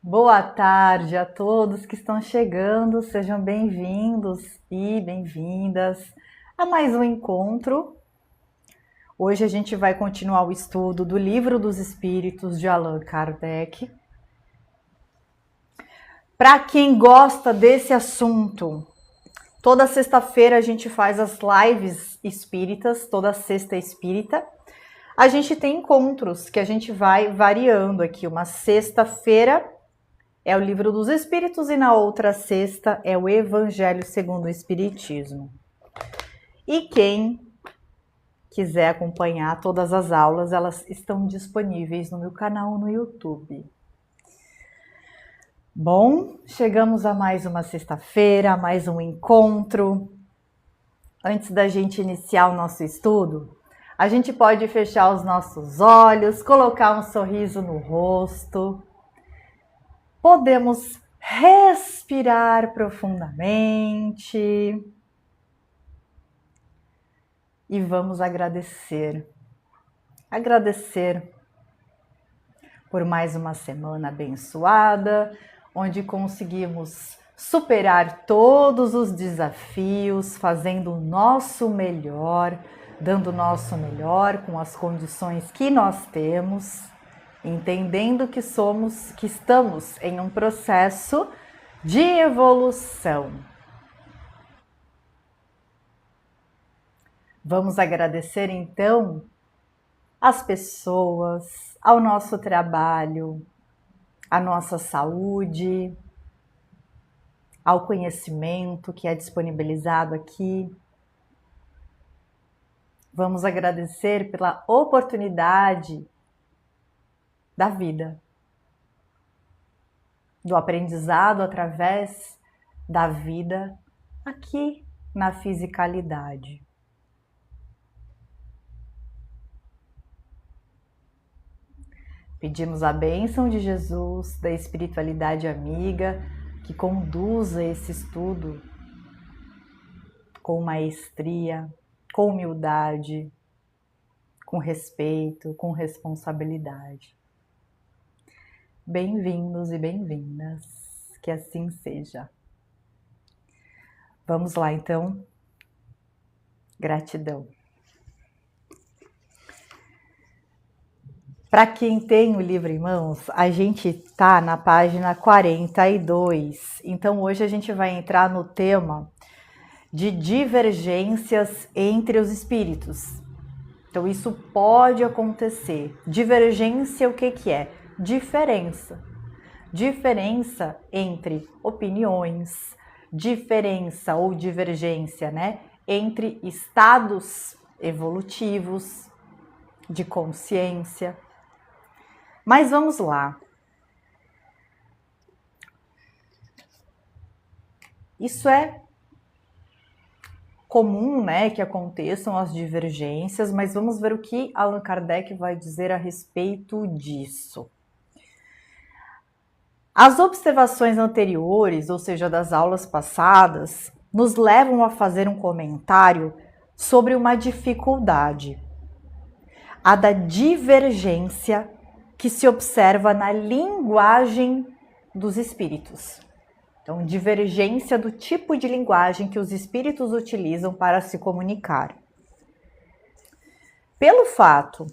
Boa tarde a todos que estão chegando, sejam bem-vindos e bem-vindas a mais um encontro. Hoje a gente vai continuar o estudo do Livro dos Espíritos de Allan Kardec. Para quem gosta desse assunto, toda sexta-feira a gente faz as lives espíritas, toda sexta espírita. A gente tem encontros que a gente vai variando aqui. Uma sexta-feira é o Livro dos Espíritos e na outra sexta é o Evangelho segundo o Espiritismo. E quem quiser acompanhar todas as aulas, elas estão disponíveis no meu canal no YouTube. Bom, chegamos a mais uma sexta-feira, a mais um encontro. Antes da gente iniciar o nosso estudo, a gente pode fechar os nossos olhos, colocar um sorriso no rosto. Podemos respirar profundamente e vamos agradecer. Agradecer por mais uma semana abençoada, onde conseguimos superar todos os desafios, fazendo o nosso melhor, dando o nosso melhor com as condições que nós temos, entendendo que estamos em um processo de evolução. Vamos agradecer então às pessoas, ao nosso trabalho, à nossa saúde, ao conhecimento que é disponibilizado aqui. Vamos agradecer pela oportunidade da vida, do aprendizado através da vida aqui na fisicalidade. Pedimos a bênção de Jesus, da espiritualidade amiga, que conduza esse estudo com maestria, com humildade, com respeito, com responsabilidade. Bem-vindos e bem-vindas, que assim seja. Vamos lá então. Gratidão. Para quem tem o livro em mãos, a gente está na página 42. Então hoje a gente vai entrar no tema de divergências entre os espíritos. Então isso pode acontecer. Divergência, o que é? Diferença. Diferença entre opiniões, diferença ou divergência, né? Entre estados evolutivos de consciência. Mas vamos lá. Isso é comum, né, que aconteçam as divergências, mas vamos ver o que Allan Kardec vai dizer a respeito disso. As observações anteriores, ou seja, das aulas passadas, nos levam a fazer um comentário sobre uma dificuldade, a da divergência que se observa na linguagem dos espíritos. Então, divergência do tipo de linguagem que os espíritos utilizam para se comunicar. Pelo fato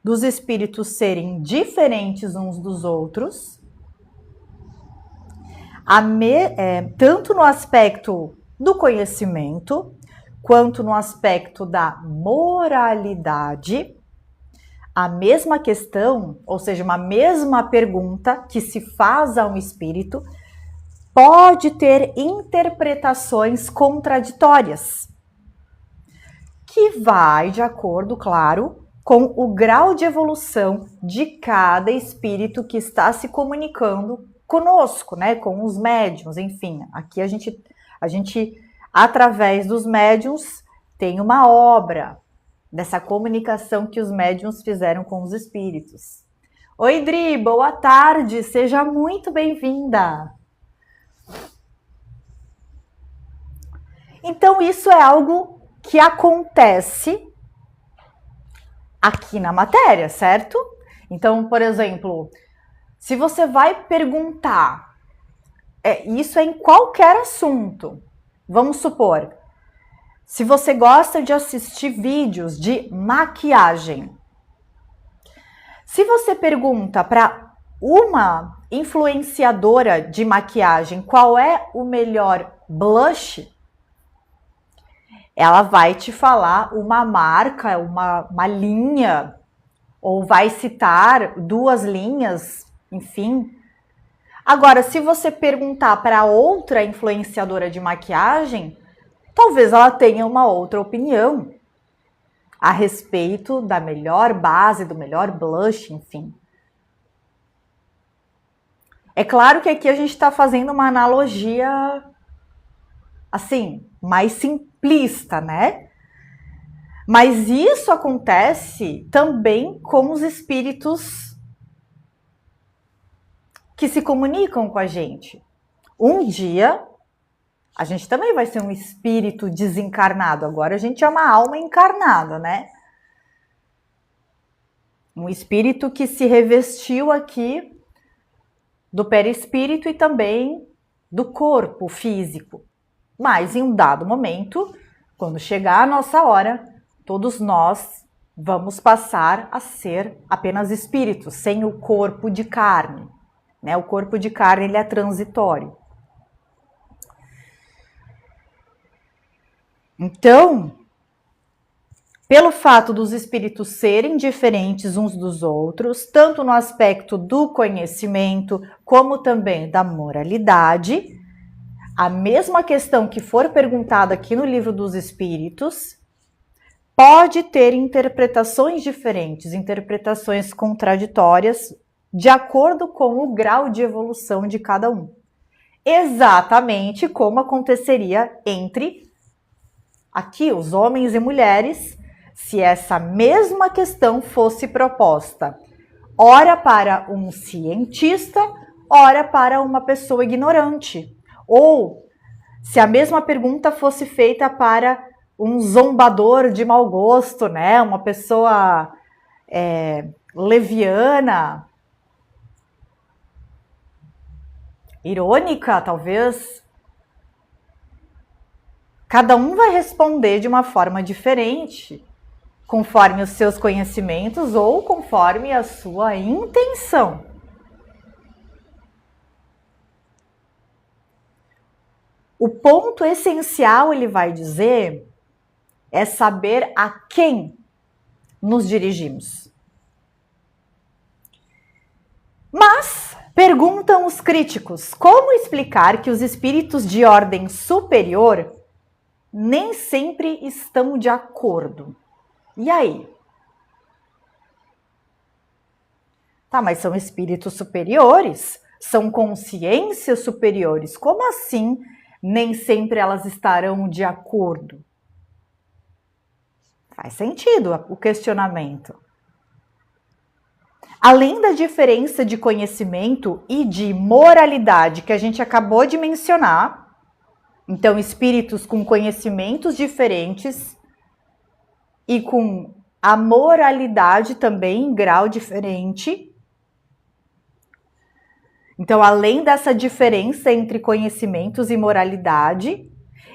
dos espíritos serem diferentes uns dos outros, tanto no aspecto do conhecimento, quanto no aspecto da moralidade, a mesma questão, ou seja, uma mesma pergunta que se faz a um espírito, pode ter interpretações contraditórias, que vai de acordo, claro, com o grau de evolução de cada espírito que está se comunicando conosco, né, com os médiuns, enfim. Aqui a gente através dos médiuns tem uma obra dessa comunicação que os médiuns fizeram com os espíritos. Oi, Dri, boa tarde, seja muito bem-vinda. Então, isso é algo que acontece aqui na matéria, certo? Então, por exemplo, Se você vai perguntar, isso é em qualquer assunto. Vamos supor, se você gosta de assistir vídeos de maquiagem, se você pergunta para uma influenciadora de maquiagem qual é o melhor blush, ela vai te falar uma marca, uma linha, ou vai citar 2 linhas, enfim. Agora, se você perguntar para outra influenciadora de maquiagem, talvez ela tenha uma outra opinião a respeito da melhor base, do melhor blush, enfim. É claro que aqui a gente está fazendo uma analogia, assim, mais simplista, né? Mas isso acontece também com os espíritos que se comunicam com a gente. Um dia, a gente também vai ser um espírito desencarnado. Agora a gente é uma alma encarnada, né? Um espírito que se revestiu aqui do perispírito e também do corpo físico. Mas em um dado momento, quando chegar a nossa hora, todos nós vamos passar a ser apenas espíritos, sem o corpo de carne. Né? O corpo de carne ele é transitório. Então, pelo fato dos espíritos serem diferentes uns dos outros, tanto no aspecto do conhecimento, como também da moralidade, a mesma questão que for perguntada aqui no Livro dos Espíritos pode ter interpretações diferentes, interpretações contraditórias, de acordo com o grau de evolução de cada um. Exatamente como aconteceria entre aqui os homens e mulheres, se essa mesma questão fosse proposta, ora para um cientista, ora para uma pessoa ignorante. Ou se a mesma pergunta fosse feita para um zombador de mau gosto, né? Uma pessoa leviana, irônica, talvez. Cada um vai responder de uma forma diferente, conforme os seus conhecimentos ou conforme a sua intenção. O ponto essencial, ele vai dizer, é saber a quem nos dirigimos. Mas, perguntam os críticos, como explicar que os espíritos de ordem superior nem sempre estão de acordo? E aí? Tá, mas são espíritos superiores? São consciências superiores? Como assim nem sempre elas estarão de acordo? Faz sentido o questionamento. Além da diferença de conhecimento e de moralidade que a gente acabou de mencionar, então espíritos com conhecimentos diferentes e com a moralidade também em grau diferente. Então, além dessa diferença entre conhecimentos e moralidade,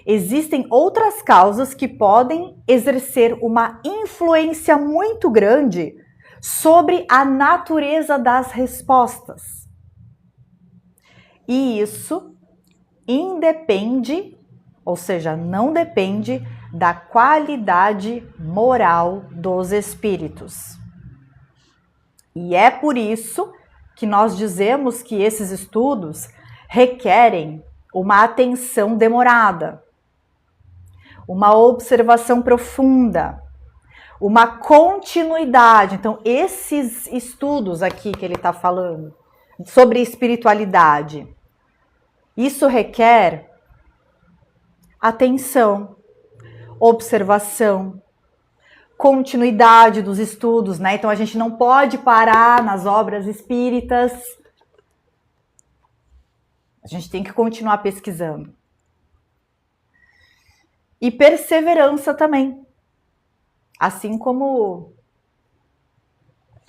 existem outras causas que podem exercer uma influência muito grande sobre a natureza das respostas. E isso independe, ou seja, não depende da qualidade moral dos espíritos. E é por isso que nós dizemos que esses estudos requerem uma atenção demorada, uma observação profunda, uma continuidade. Então, esses estudos aqui que ele está falando sobre espiritualidade, isso requer atenção, observação, continuidade dos estudos, né? Então a gente não pode parar nas obras espíritas. A gente tem que continuar pesquisando. E perseverança também. Assim como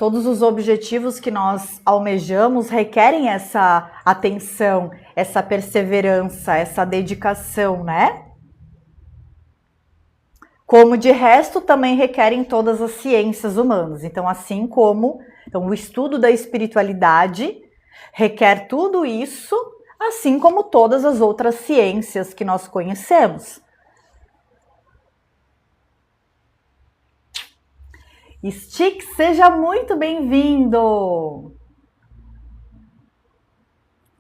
Todos os objetivos que nós almejamos requerem essa atenção, essa perseverança, essa dedicação, né? Como de resto também requerem todas as ciências humanas. Então, assim como o estudo da espiritualidade requer tudo isso, assim como todas as outras ciências que nós conhecemos. Stick, seja muito bem-vindo!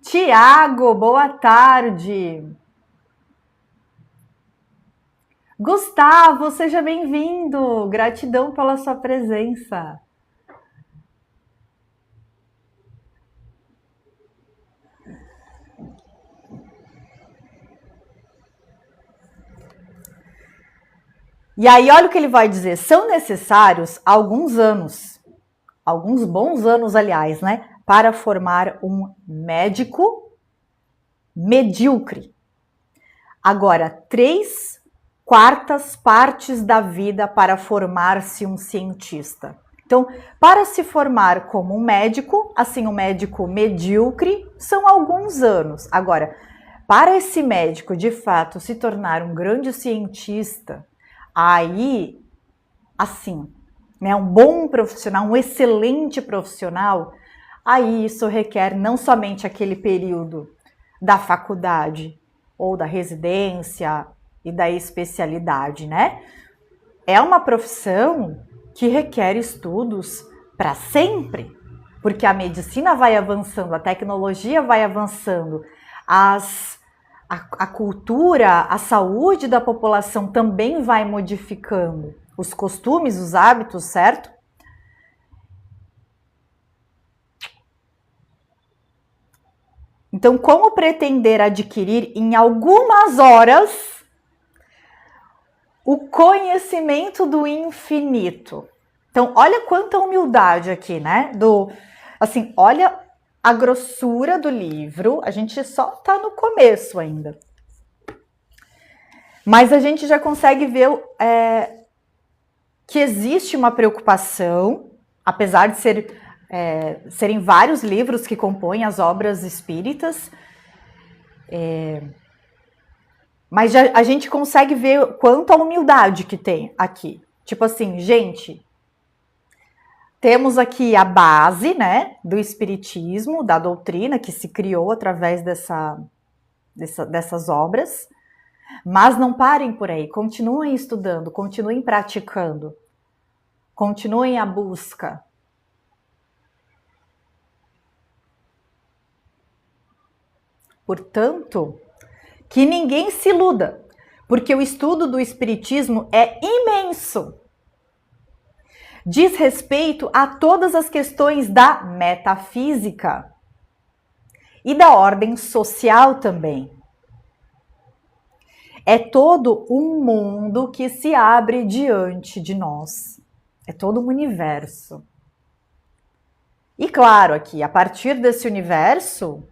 Tiago, boa tarde! Gustavo, seja bem-vindo! Gratidão pela sua presença. E aí, olha o que ele vai dizer. São necessários alguns bons anos, aliás, né? Para formar um médico medíocre. Agora, 3/4 partes da vida para formar-se um cientista. Então, para se formar como um médico, assim, um médico medíocre, são alguns anos. Agora, para esse médico, de fato, se tornar um grande cientista, aí, assim, né, um bom profissional, um excelente profissional, aí isso requer não somente aquele período da faculdade ou da residência e da especialidade, né? É uma profissão que requer estudos para sempre, porque a medicina vai avançando, a tecnologia vai avançando, a cultura, a saúde da população também vai modificando os costumes, os hábitos, certo? Então, como pretender adquirir em algumas horas o conhecimento do infinito? Então, olha quanta humildade aqui, né? Assim, olha a grossura do livro. A gente só tá no começo ainda. Mas a gente já consegue ver que existe uma preocupação, apesar de serem vários livros que compõem as obras espíritas, mas a gente consegue ver quanta humildade que tem aqui. Tipo assim, gente, temos aqui a base, né, do espiritismo, da doutrina que se criou através dessas obras, mas não parem por aí, continuem estudando, continuem praticando, continuem a busca. Portanto, que ninguém se iluda, porque o estudo do espiritismo é imenso. Diz respeito a todas as questões da metafísica e da ordem social também. É todo um mundo que se abre diante de nós. É todo um universo. E claro, aqui, a partir desse universo,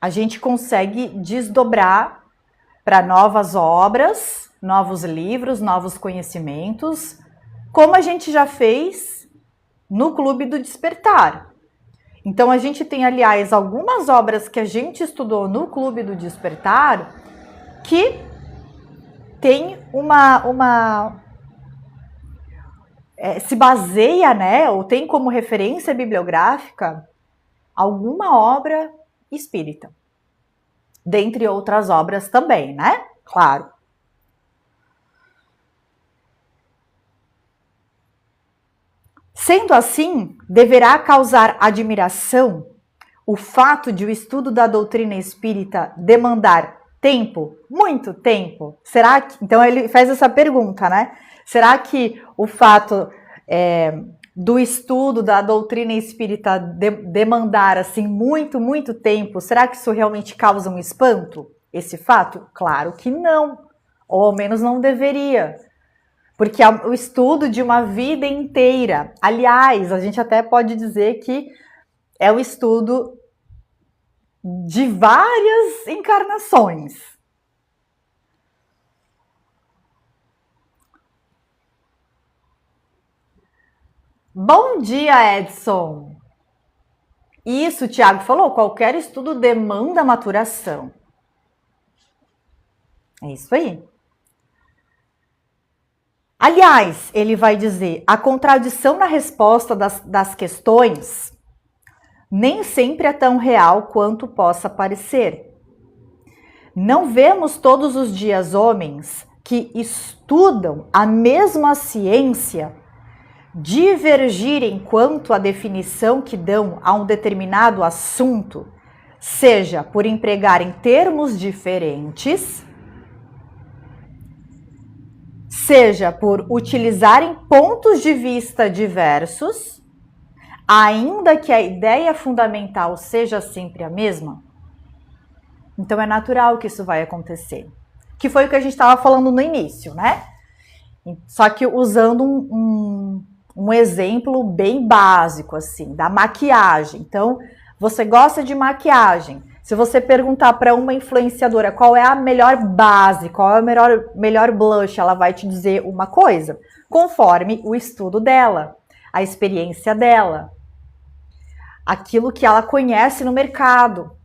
a gente consegue desdobrar para novas obras, novos livros, novos conhecimentos, como a gente já fez no Clube do Despertar. Então, a gente tem, aliás, algumas obras que a gente estudou no Clube do Despertar que tem se baseia, né, ou tem como referência bibliográfica alguma obra espírita. Dentre outras obras também, né? Claro. Sendo assim, deverá causar admiração o fato de o estudo da doutrina espírita demandar tempo, muito tempo. Será que... Então ele faz essa pergunta, né? Será que o fato do estudo da doutrina espírita demandar assim muito, muito tempo, será que isso realmente causa um espanto? Esse fato? Claro que não. Ou ao menos não deveria. Porque é o estudo de uma vida inteira. Aliás, a gente até pode dizer que é o estudo de várias encarnações. Bom dia, Edson. Isso, o Tiago falou, qualquer estudo demanda maturação. É isso aí. Aliás, ele vai dizer, a contradição na resposta das questões nem sempre é tão real quanto possa parecer. Não vemos todos os dias homens que estudam a mesma ciência divergirem quanto à definição que dão a um determinado assunto, seja por empregarem termos diferentes, seja por utilizarem pontos de vista diversos, ainda que a ideia fundamental seja sempre a mesma. Então é natural que isso vai acontecer. Que foi o que a gente estava falando no início, né? Só que usando um exemplo bem básico, assim, da maquiagem. Então, você gosta de maquiagem. Se você perguntar para uma influenciadora qual é a melhor base, qual é o melhor blush, ela vai te dizer uma coisa, conforme o estudo dela, a experiência dela, aquilo que ela conhece no mercado.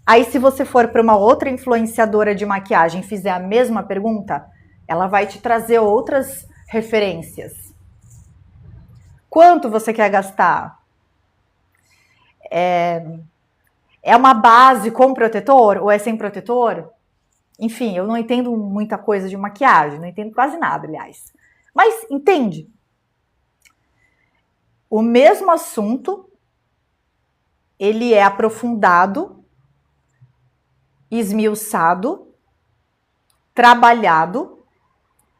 Aí, se você for para uma outra influenciadora de maquiagem e fizer a mesma pergunta, ela vai te trazer outras referências. Quanto você quer gastar? É uma base com protetor ou é sem protetor? Enfim, eu não entendo muita coisa de maquiagem, não entendo quase nada, aliás. Mas entende? O mesmo assunto, ele é aprofundado, esmiuçado, trabalhado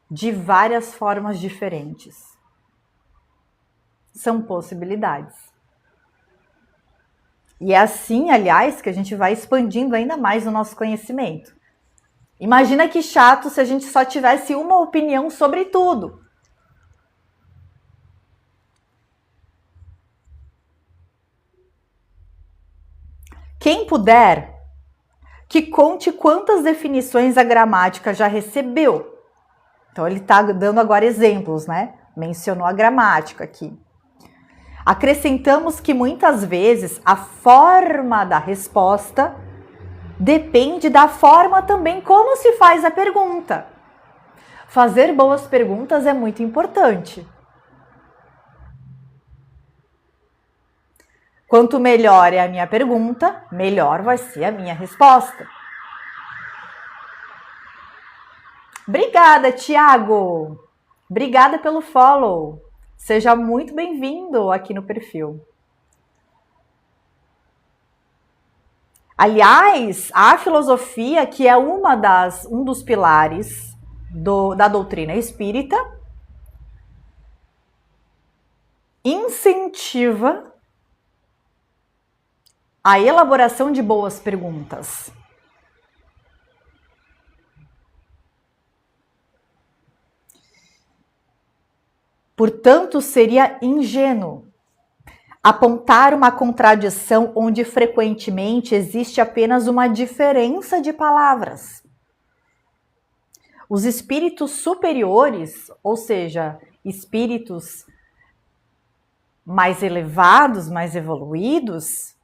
de várias formas diferentes. São possibilidades. E é assim, aliás, que a gente vai expandindo ainda mais o nosso conhecimento. Imagina que chato se a gente só tivesse uma opinião sobre tudo. Quem puder, que conte quantas definições a gramática já recebeu. Então, ele está dando agora exemplos, né? Mencionou a gramática aqui. Acrescentamos que muitas vezes a forma da resposta depende da forma também como se faz a pergunta. Fazer boas perguntas é muito importante. Quanto melhor é a minha pergunta, melhor vai ser a minha resposta. Obrigada, Tiago! Obrigada pelo follow! Seja muito bem-vindo aqui no perfil. Aliás, a filosofia, que é um dos pilares da doutrina espírita, incentiva a elaboração de boas perguntas. Portanto, seria ingênuo apontar uma contradição onde frequentemente existe apenas uma diferença de palavras. Os espíritos superiores, ou seja, espíritos mais elevados, mais evoluídos,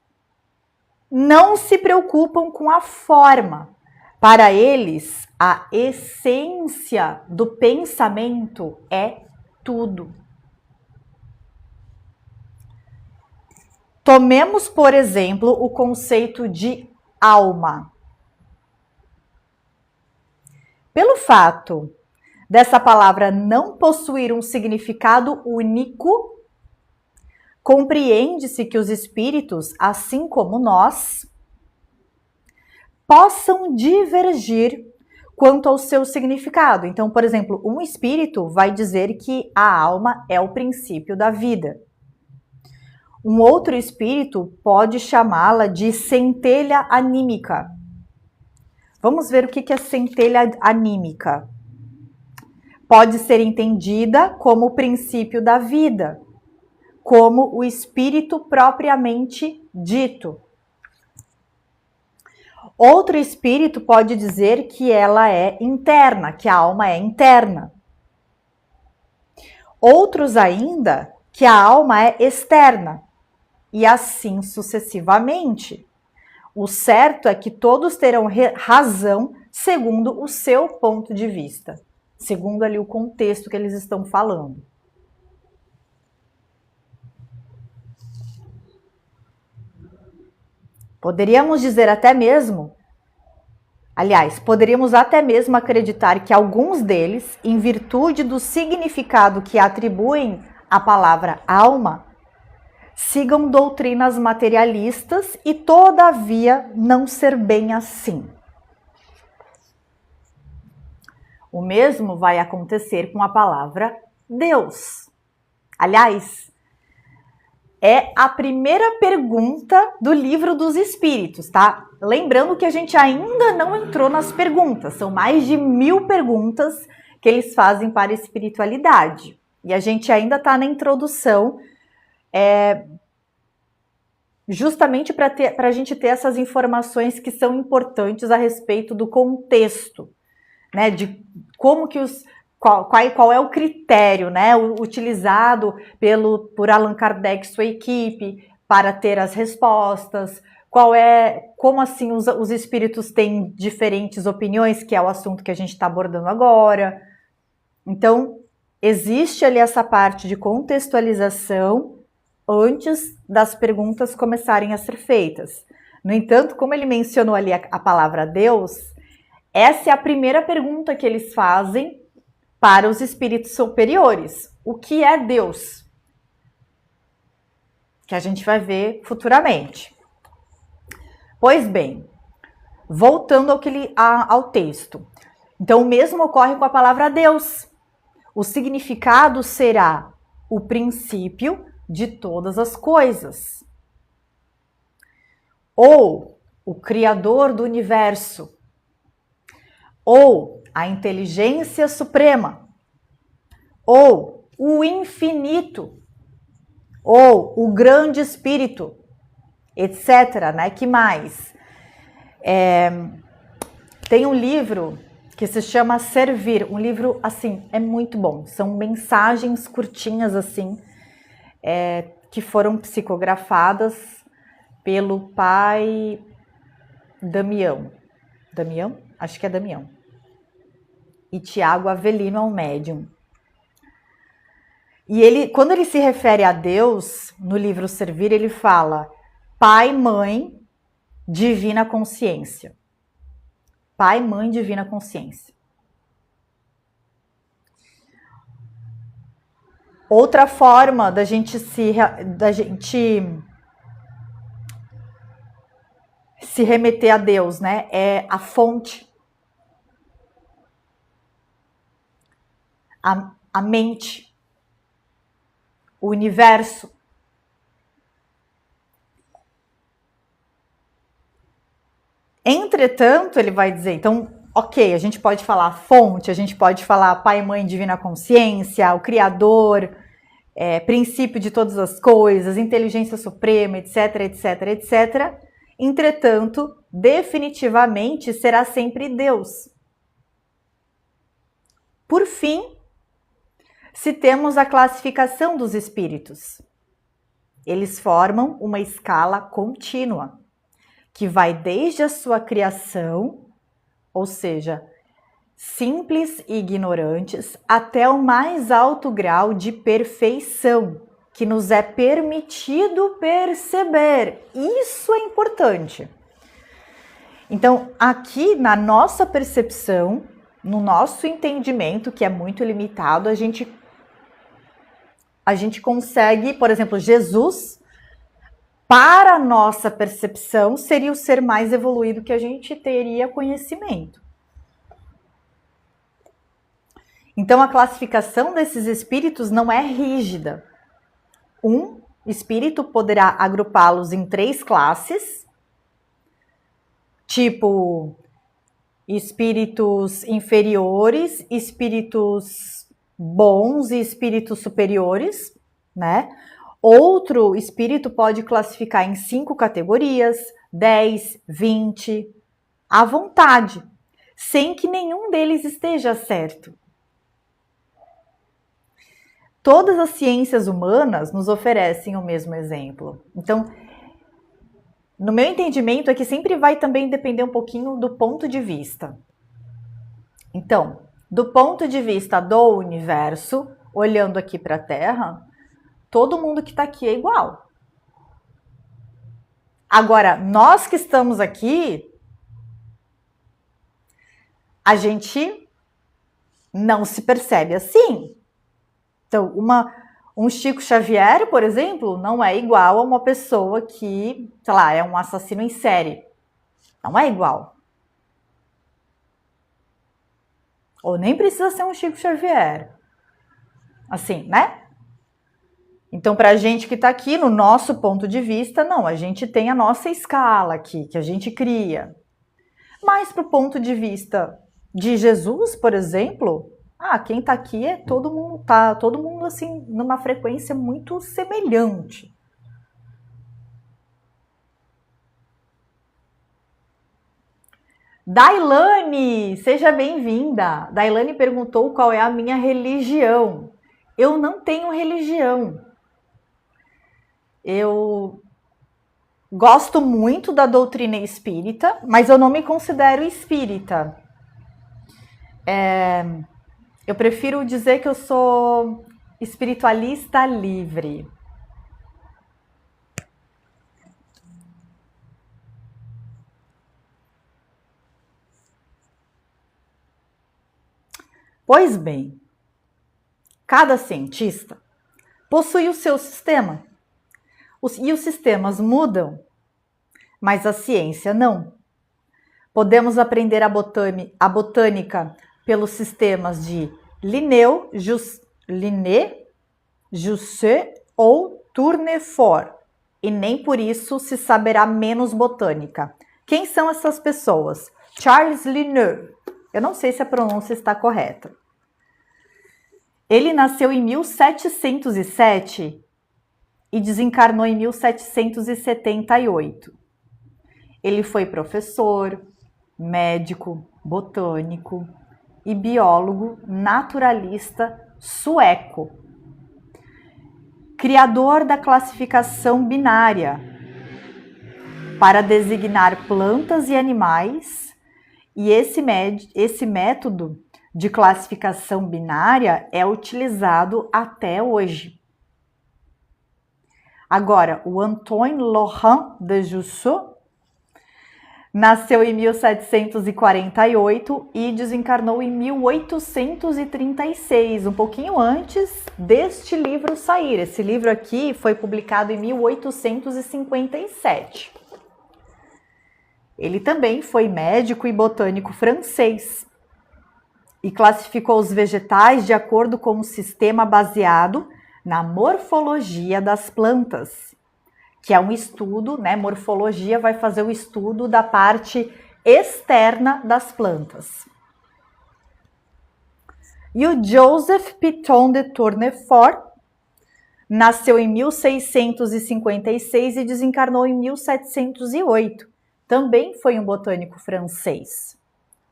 não se preocupam com a forma. Para eles, a essência do pensamento é tudo. Tomemos, por exemplo, o conceito de alma. Pelo fato dessa palavra não possuir um significado único, compreende-se que os espíritos, assim como nós, possam divergir quanto ao seu significado. Então, por exemplo, um espírito vai dizer que a alma é o princípio da vida. Um outro espírito pode chamá-la de centelha anímica. Vamos ver o que é centelha anímica. Pode ser entendida como o princípio da vida, como o espírito propriamente dito. Outro espírito pode dizer que ela é interna, que a alma é interna. Outros ainda, que a alma é externa, e assim sucessivamente. O certo é que todos terão razão segundo o seu ponto de vista, segundo ali o contexto que eles estão falando. Poderíamos dizer até mesmo, aliás, poderíamos até mesmo acreditar que alguns deles, em virtude do significado que atribuem à palavra alma, sigam doutrinas materialistas e, todavia, não ser bem assim. O mesmo vai acontecer com a palavra Deus. Aliás, é a primeira pergunta do Livro dos Espíritos, tá? Lembrando que a gente ainda não entrou nas perguntas. São mais de 1000 perguntas que eles fazem para a espiritualidade. E a gente ainda está na introdução, justamente para a gente ter essas informações que são importantes a respeito do contexto, né? De como que qual é o critério, né, utilizado por Allan Kardec e sua equipe para ter as respostas, como assim os espíritos têm diferentes opiniões, que é o assunto que a gente está abordando agora. Então, existe ali essa parte de contextualização antes das perguntas começarem a ser feitas. No entanto, como ele mencionou ali a palavra Deus, essa é a primeira pergunta que eles fazem para os espíritos superiores. O que é Deus? Que a gente vai ver futuramente. Pois bem, voltando ao texto. Então, o mesmo ocorre com a palavra Deus. O significado será o princípio de todas as coisas. Ou o Criador do universo. Ou a inteligência suprema, ou o infinito, ou o grande espírito, etc. Né? Que mais? Tem um livro que se chama Servir, um livro, assim, é muito bom. São mensagens curtinhas, assim, que foram psicografadas pelo pai Damião. Damião? Acho que é Damião. E Tiago Avelino ao médium. E ele, quando ele se refere a Deus, no livro Servir, ele fala Pai, Mãe, Divina Consciência. Pai, Mãe, Divina Consciência. Outra forma da gente se remeter a Deus, né, é a fonte. A mente, o universo. Entretanto, ele vai dizer, então, ok, a gente pode falar fonte, a gente pode falar Pai, Mãe, Divina Consciência, o Criador, princípio de todas as coisas, inteligência suprema, etc, etc, etc. Entretanto, definitivamente será sempre Deus. Por fim, se temos a classificação dos espíritos. Eles formam uma escala contínua, que vai desde a sua criação, ou seja, simples e ignorantes, até o mais alto grau de perfeição, que nos é permitido perceber. Isso é importante. Então, aqui na nossa percepção, no nosso entendimento, que é muito limitado, a gente consegue, por exemplo, Jesus, para a nossa percepção, seria o ser mais evoluído que a gente teria conhecimento. Então, a classificação desses espíritos não é rígida. Um espírito poderá agrupá-los em 3 classes, tipo espíritos inferiores, espíritos bons e espíritos superiores, né? Outro espírito pode classificar em 5 categorias, 10, 20, à vontade, sem que nenhum deles esteja certo. todas as ciências humanas nos oferecem o mesmo exemplo. Então, no meu entendimento, é que sempre vai também depender um pouquinho do ponto de vista. Então, do ponto de vista do universo, olhando aqui para a Terra, todo mundo que está aqui é igual. Agora, nós que estamos aqui, a gente não se percebe assim. Então, um Chico Xavier, por exemplo, não é igual a uma pessoa que, sei lá, é um assassino em série. Não é igual. Ou nem precisa ser um Chico Xavier. Assim, né? Então, para a gente que está aqui, no nosso ponto de vista, não, a gente tem a nossa escala aqui, que a gente cria. Mas para o ponto de vista de Jesus, por exemplo, quem está aqui é todo mundo assim, numa frequência muito semelhante. Dailane, seja bem-vinda. Dailane perguntou qual é a minha religião. Eu não tenho religião. Eu gosto muito da doutrina espírita, mas eu não me considero espírita. Eu prefiro dizer que eu sou espiritualista livre. Pois bem, cada cientista possui o seu sistema. E os sistemas mudam, mas a ciência não. Podemos aprender a botânica pelos sistemas de Linneu, Jussieu ou Tournefort, e nem por isso se saberá menos botânica. Quem são essas pessoas? Charles Linneu. Eu não sei se a pronúncia está correta. Ele nasceu em 1707 e desencarnou em 1778. Ele foi professor, médico, botânico e biólogo naturalista sueco. Criador da classificação binária para designar plantas e animais, e esse método de classificação binária é utilizado até hoje. Agora, o Antoine Laurent de Jussieu nasceu em 1748 e desencarnou em 1836, um pouquinho antes deste livro sair. Esse livro aqui foi publicado em 1857. Ele também foi médico e botânico francês e classificou os vegetais de acordo com um sistema baseado na morfologia das plantas, que é um estudo, né? Morfologia vai fazer o estudo da parte externa das plantas. E o Joseph Piton de Tournefort nasceu em 1656 e desencarnou em 1708. Também foi um botânico francês.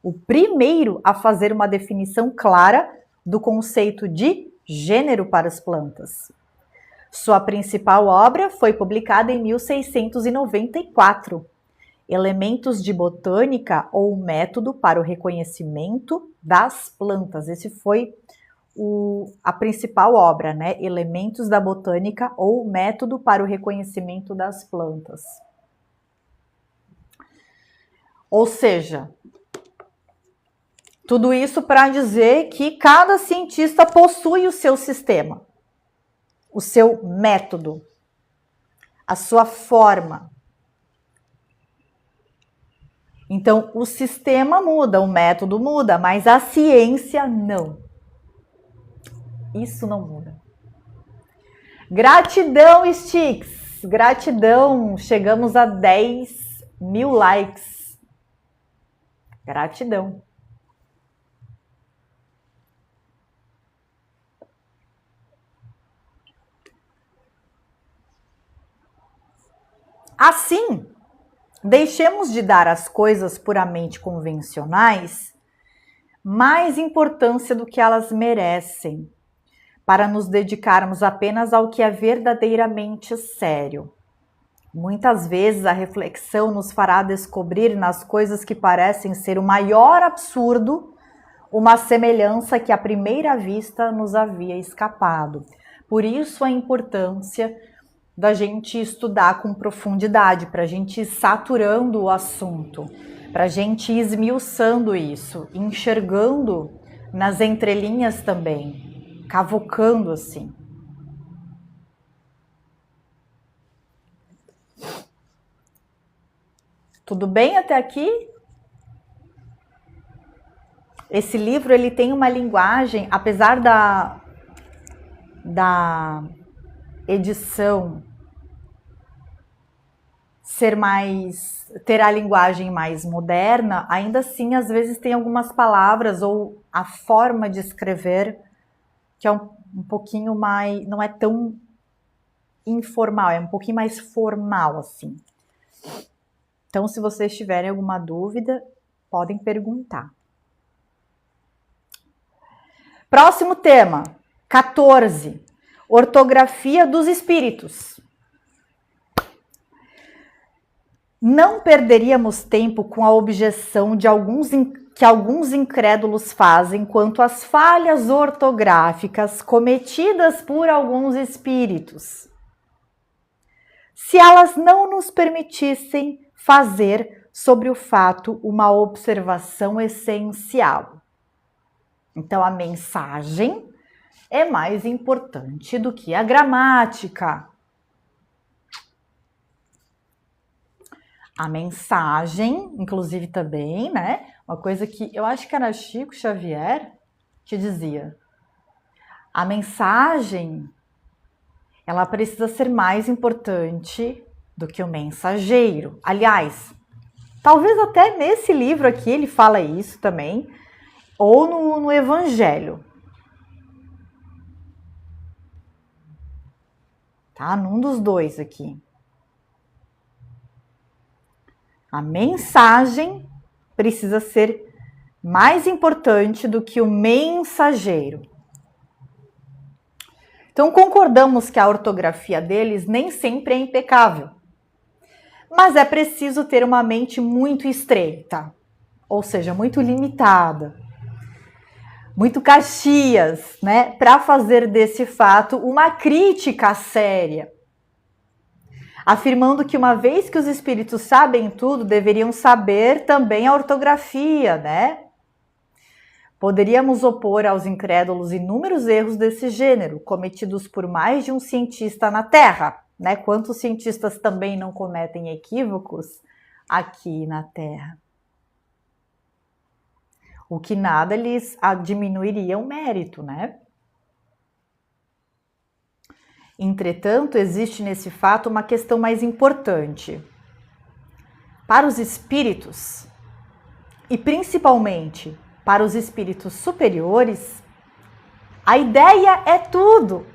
O primeiro a fazer uma definição clara do conceito de gênero para as plantas. Sua principal obra foi publicada em 1694, Elementos de Botânica ou Método para o Reconhecimento das Plantas. Esse foi a principal obra, né? Elementos da Botânica ou Método para o Reconhecimento das Plantas. Ou seja, tudo isso para dizer que cada cientista possui o seu sistema, o seu método, a sua forma. Então, o sistema muda, o método muda, mas a ciência não. Isso não muda. Gratidão, Sticks! Gratidão! Chegamos a 10.000 likes. Gratidão! Assim, deixemos de dar às coisas puramente convencionais mais importância do que elas merecem, para nos dedicarmos apenas ao que é verdadeiramente sério. Muitas vezes a reflexão nos fará descobrir nas coisas que parecem ser o maior absurdo uma semelhança que à primeira vista nos havia escapado. Por isso a importância da gente estudar com profundidade, para a gente ir saturando o assunto, para a gente ir esmiuçando isso, enxergando nas entrelinhas também, cavucando assim. Tudo bem até aqui? Esse livro ele tem uma linguagem, apesar da edição ter a linguagem mais moderna, ainda assim às vezes tem algumas palavras ou a forma de escrever que é um pouquinho mais, não é tão informal, é um pouquinho mais formal assim. Então, se vocês tiverem alguma dúvida, podem perguntar. Próximo tema, 14. Ortografia dos espíritos. Não perderíamos tempo com a objeção que alguns incrédulos fazem quanto às falhas ortográficas cometidas por alguns espíritos, se elas não nos permitissem fazer sobre o fato uma observação essencial. Então, a mensagem é mais importante do que a gramática. A mensagem, inclusive também, né? Uma coisa que eu acho que era Chico Xavier que dizia. A mensagem, ela precisa ser mais importante do que o mensageiro. Aliás, talvez até nesse livro aqui ele fala isso também, ou no Evangelho. Tá? Num dos dois aqui. A mensagem precisa ser mais importante do que o mensageiro. Então, concordamos que a ortografia deles nem sempre é impecável. Mas é preciso ter uma mente muito estreita, ou seja, muito limitada, muito Caxias, né, para fazer desse fato uma crítica séria, afirmando que uma vez que os espíritos sabem tudo, deveriam saber também a ortografia, né? Poderíamos opor aos incrédulos inúmeros erros desse gênero, cometidos por mais de um cientista na Terra, né? Quantos cientistas também não cometem equívocos aqui na Terra? O que nada lhes diminuiria o mérito, né? Entretanto, existe nesse fato uma questão mais importante. Para os espíritos, e principalmente para os espíritos superiores, a ideia é tudo.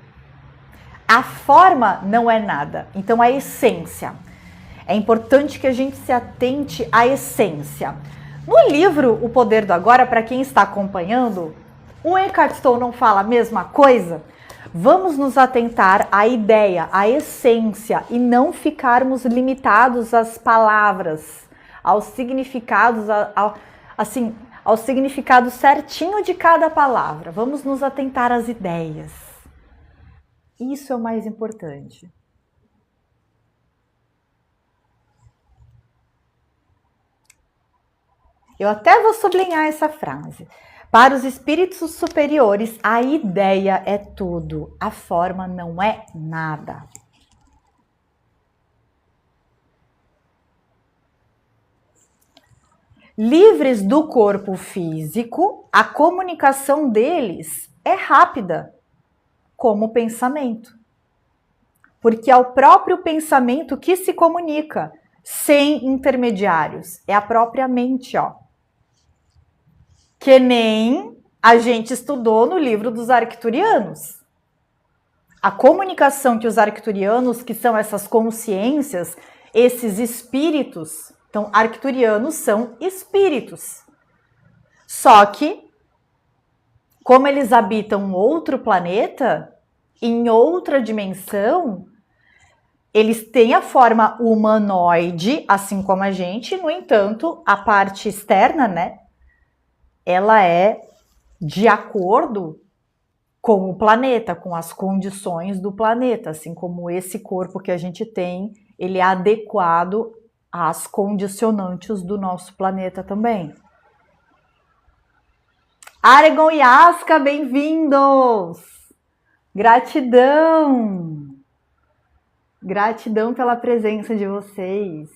A forma não é nada. Então, a essência. É importante que a gente se atente à essência. No livro O Poder do Agora, para quem está acompanhando, o Eckhart Tolle não fala a mesma coisa? Vamos nos atentar à ideia, à essência e não ficarmos limitados às palavras, aos significados, ao significado certinho de cada palavra. Vamos nos atentar às ideias. Isso é o mais importante. Eu até vou sublinhar essa frase. Para os espíritos superiores, a ideia é tudo, a forma não é nada. Livres do corpo físico, a comunicação deles é rápida, como o pensamento. Porque é o próprio pensamento que se comunica, sem intermediários. É a própria mente, ó. Que nem a gente estudou no livro dos arcturianos. A comunicação que os arcturianos, que são essas consciências, esses espíritos, então arcturianos são espíritos. Só que como eles habitam outro planeta, em outra dimensão, eles têm a forma humanoide, assim como a gente, no entanto, a parte externa, né, ela é de acordo com o planeta, com as condições do planeta, assim como esse corpo que a gente tem, ele é adequado às condicionantes do nosso planeta também. Aragon e Aska, bem-vindos! Gratidão! Gratidão pela presença de vocês.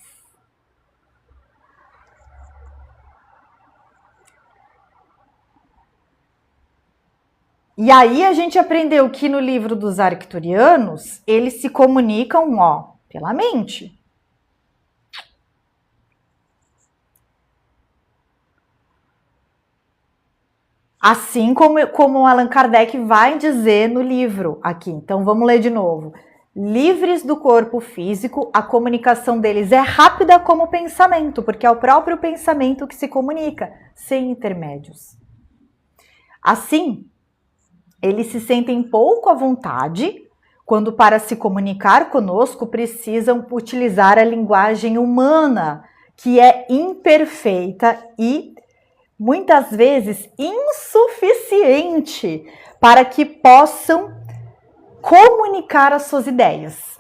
E aí a gente aprendeu que no livro dos Arcturianos, eles se comunicam, ó, pela mente. Assim como Allan Kardec vai dizer no livro aqui. Então vamos ler de novo. Livres do corpo físico, a comunicação deles é rápida como o pensamento, porque é o próprio pensamento que se comunica, sem intermédios. Assim, eles se sentem pouco à vontade quando, para se comunicar conosco, precisam utilizar a linguagem humana, que é imperfeita e muitas vezes insuficiente para que possam comunicar as suas ideias.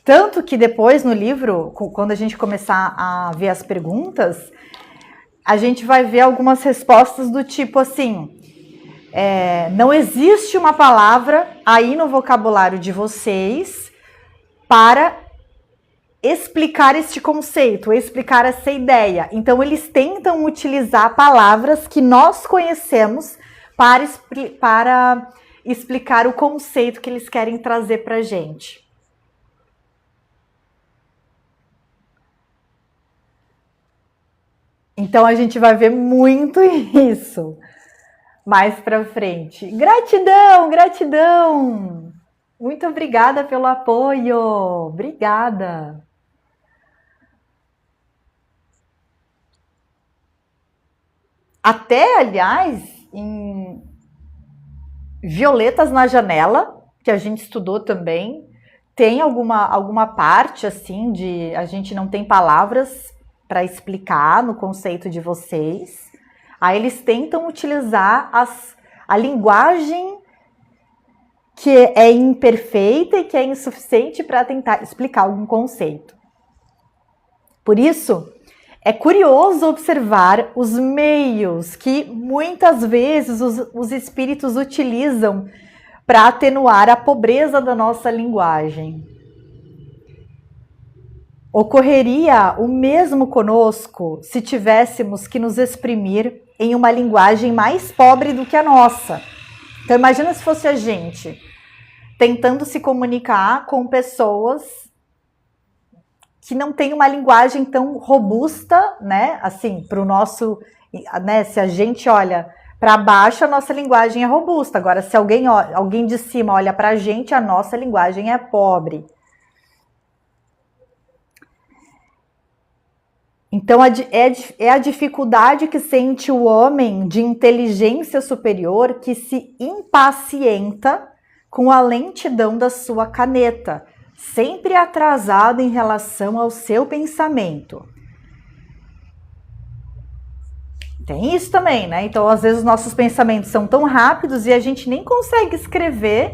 Tanto que depois no livro, quando a gente começar a ver as perguntas, a gente vai ver algumas respostas do tipo assim, não existe uma palavra aí no vocabulário de vocês para explicar este conceito, explicar essa ideia. Então, eles tentam utilizar palavras que nós conhecemos para explicar o conceito que eles querem trazer para a gente. Então, a gente vai ver muito isso mais para frente. Gratidão, gratidão! Muito obrigada pelo apoio. Obrigada. Até, aliás, em Violetas na Janela, que a gente estudou também, tem alguma parte assim de a gente não tem palavras para explicar no conceito de vocês. Aí eles tentam utilizar a linguagem que é imperfeita e que é insuficiente para tentar explicar algum conceito. Por isso, é curioso observar os meios que muitas vezes os espíritos utilizam para atenuar a pobreza da nossa linguagem. Ocorreria o mesmo conosco se tivéssemos que nos exprimir em uma linguagem mais pobre do que a nossa. Então imagina se fosse a gente tentando se comunicar com pessoas que não tem uma linguagem tão robusta, né? Assim, para o nosso, né? Se a gente olha para baixo, a nossa linguagem é robusta. Agora, se alguém de cima olha para a gente, a nossa linguagem é pobre. Então, é a dificuldade que sente o homem de inteligência superior que se impacienta com a lentidão da sua caneta, sempre atrasado em relação ao seu pensamento. Tem isso também, né? Então, às vezes, os nossos pensamentos são tão rápidos e a gente nem consegue escrever,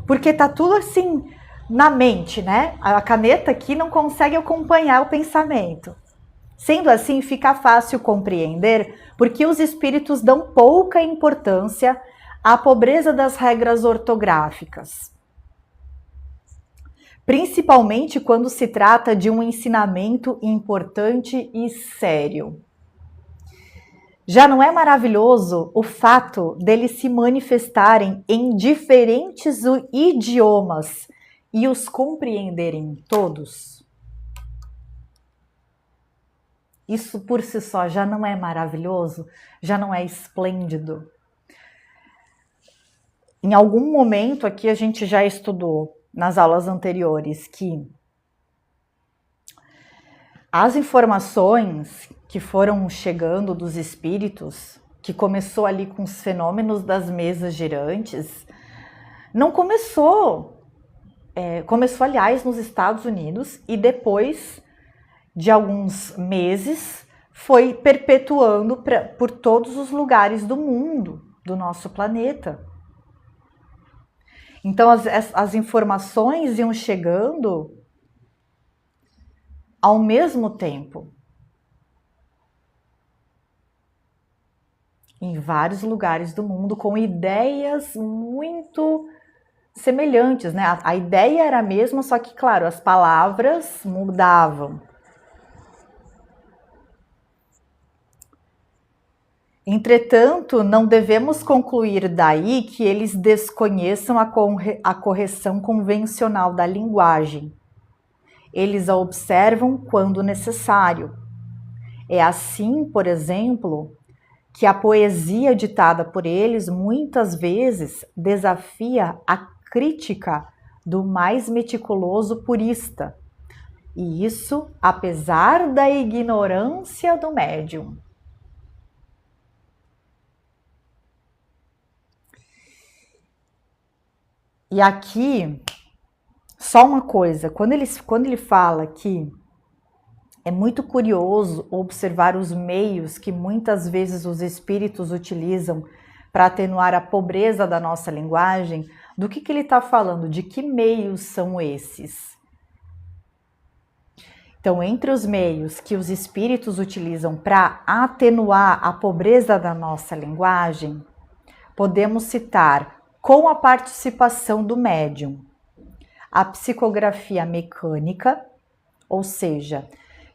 porque tá tudo assim na mente, né? A caneta aqui não consegue acompanhar o pensamento. Sendo assim, fica fácil compreender porque os espíritos dão pouca importância à pobreza das regras ortográficas. Principalmente quando se trata de um ensinamento importante e sério. Já não é maravilhoso o fato deles se manifestarem em diferentes idiomas e os compreenderem todos? Isso por si só já não é maravilhoso? Já não é esplêndido? Em algum momento aqui a gente já estudou nas aulas anteriores que as informações que foram chegando dos espíritos que começou ali com os fenômenos das mesas girantes, não começou, começou aliás nos Estados Unidos e depois de alguns meses foi perpetuando por todos os lugares do mundo, do nosso planeta. Então as informações iam chegando ao mesmo tempo. Em vários lugares do mundo, com ideias muito semelhantes, né? A ideia era a mesma, só que, claro, as palavras mudavam. Entretanto, não devemos concluir daí que eles desconheçam a correção convencional da linguagem. Eles a observam quando necessário. É assim, por exemplo, que a poesia ditada por eles muitas vezes desafia a crítica do mais meticuloso purista. E isso apesar da ignorância do médium. E aqui, só uma coisa, quando ele fala que é muito curioso observar os meios que muitas vezes os espíritos utilizam para atenuar a pobreza da nossa linguagem, do que ele está falando? De que meios são esses? Então, entre os meios que os espíritos utilizam para atenuar a pobreza da nossa linguagem, podemos citar, com a participação do médium, a psicografia mecânica, ou seja,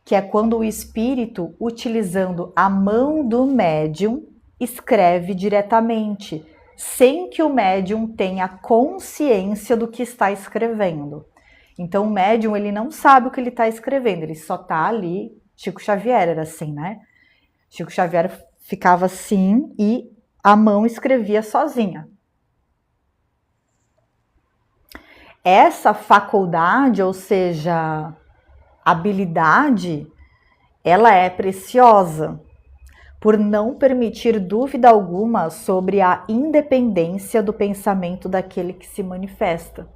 que é quando o espírito, utilizando a mão do médium, escreve diretamente, sem que o médium tenha consciência do que está escrevendo. Então o médium, ele não sabe o que ele está escrevendo, ele só está ali. Chico Xavier era assim, né? Chico Xavier ficava assim e a mão escrevia sozinha. Essa faculdade, ou seja, habilidade, ela é preciosa por não permitir dúvida alguma sobre a independência do pensamento daquele que se manifesta.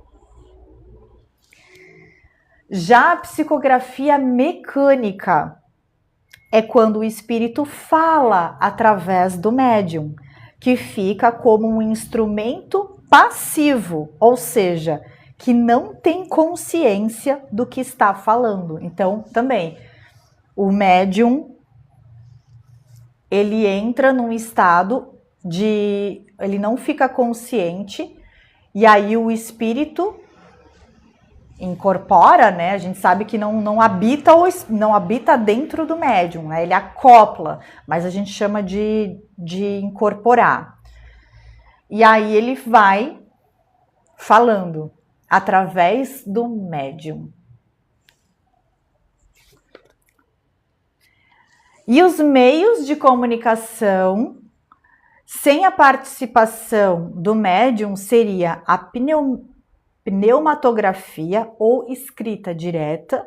Já a psicografia mecânica é quando o espírito fala através do médium, que fica como um instrumento passivo, ou seja, que não tem consciência do que está falando. Então, também, o médium, ele entra num estado de... ele não fica consciente, e aí o espírito incorpora, né? A gente sabe que não habita dentro do médium, né? Ele acopla, mas a gente chama de incorporar. E aí ele vai falando através do médium. E os meios de comunicação sem a participação do médium seria a pneumatografia ou escrita direta,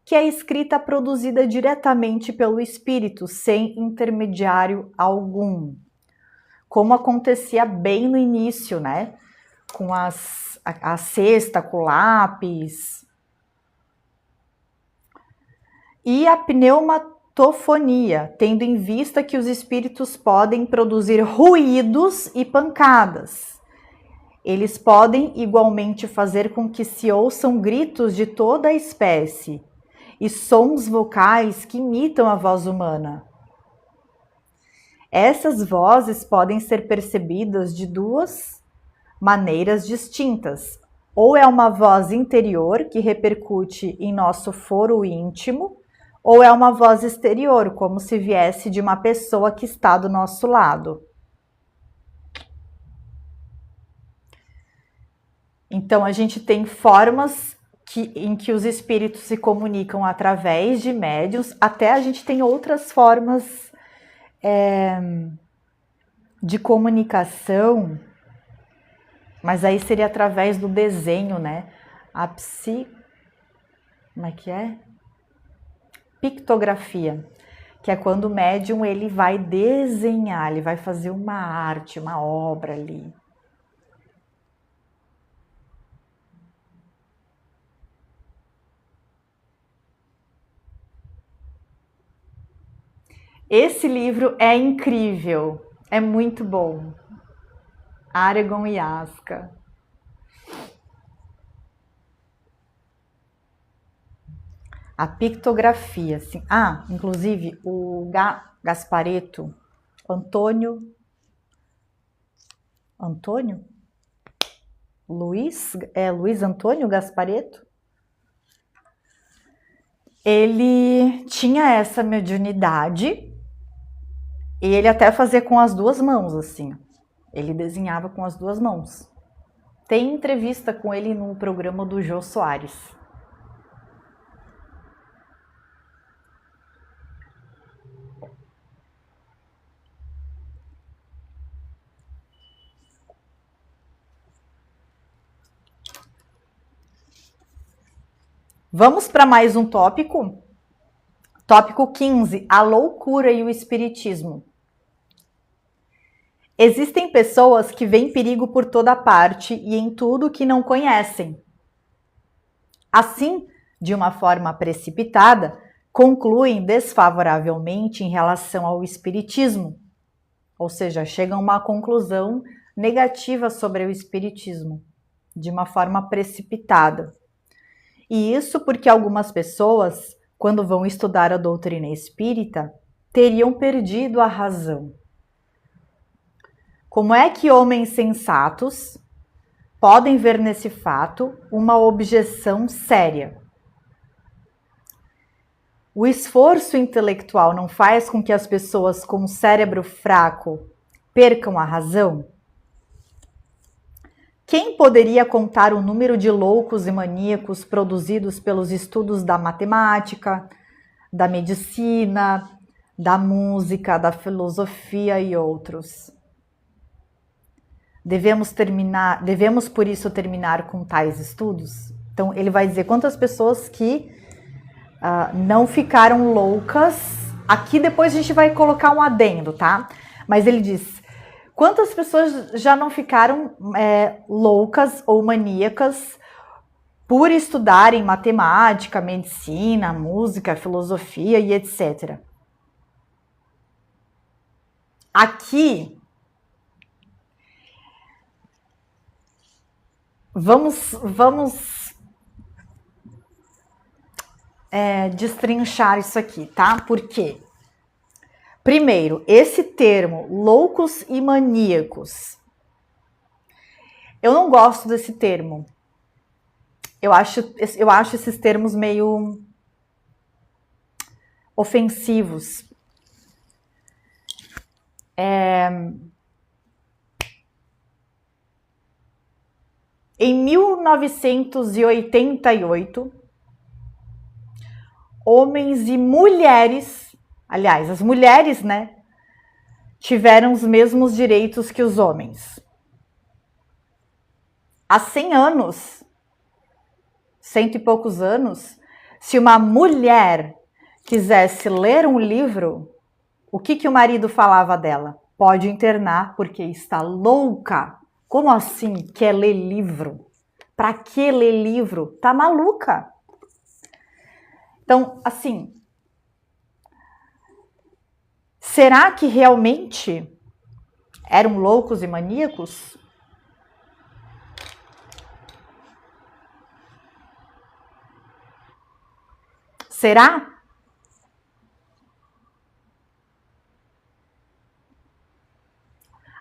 que é a escrita produzida diretamente pelo espírito, sem intermediário algum. Como acontecia bem no início, né? Com a cesta, com o lápis. E a pneumatofonia, tendo em vista que os espíritos podem produzir ruídos e pancadas. Eles podem igualmente fazer com que se ouçam gritos de toda a espécie e sons vocais que imitam a voz humana. Essas vozes podem ser percebidas de duas maneiras distintas. Ou é uma voz interior que repercute em nosso foro íntimo, ou é uma voz exterior, como se viesse de uma pessoa que está do nosso lado. Então, a gente tem formas em que os espíritos se comunicam através de médiuns, até a gente tem outras formas de comunicação, mas aí seria através do desenho, né? Como é que é? Pictografia, que é quando o médium ele vai desenhar, ele vai fazer uma arte, uma obra ali. Esse livro é incrível, é muito bom. Aragon e Asca. A pictografia, assim. Ah, inclusive o Gasparetto, Antônio Luiz Antônio Gasparetto, ele tinha essa mediunidade e ele até fazia com as duas mãos, assim. Ele desenhava com as duas mãos. Tem entrevista com ele no programa do Jô Soares. Vamos para mais um tópico? Tópico 15, a loucura e o espiritismo. Existem pessoas que veem perigo por toda parte e em tudo que não conhecem. Assim, de uma forma precipitada, concluem desfavoravelmente em relação ao espiritismo, ou seja, chegam a uma conclusão negativa sobre o espiritismo, de uma forma precipitada. E isso porque algumas pessoas, quando vão estudar a doutrina espírita, teriam perdido a razão. Como é que homens sensatos podem ver nesse fato uma objeção séria? O esforço intelectual não faz com que as pessoas com cérebro fraco percam a razão? Quem poderia contar o número de loucos e maníacos produzidos pelos estudos da matemática, da medicina, da música, da filosofia e outros? Devemos por isso terminar com tais estudos? Então ele vai dizer quantas pessoas que não ficaram loucas. Aqui depois a gente vai colocar um adendo, tá? Mas ele diz, quantas pessoas já não ficaram loucas ou maníacas por estudarem matemática, medicina, música, filosofia e etc. Aqui, vamos destrinchar isso aqui, tá? Por quê? Primeiro, esse termo, loucos e maníacos. Eu não gosto desse termo. Eu acho esses termos meio ofensivos. Em 1988, homens e mulheres, aliás, as mulheres, né, tiveram os mesmos direitos que os homens. Há 100 anos, 100 e poucos anos, se uma mulher quisesse ler um livro, o que o marido falava dela? Pode internar porque está louca. Como assim quer ler livro? Para que ler livro? Tá maluca? Então, assim, será que realmente eram loucos e maníacos? Será?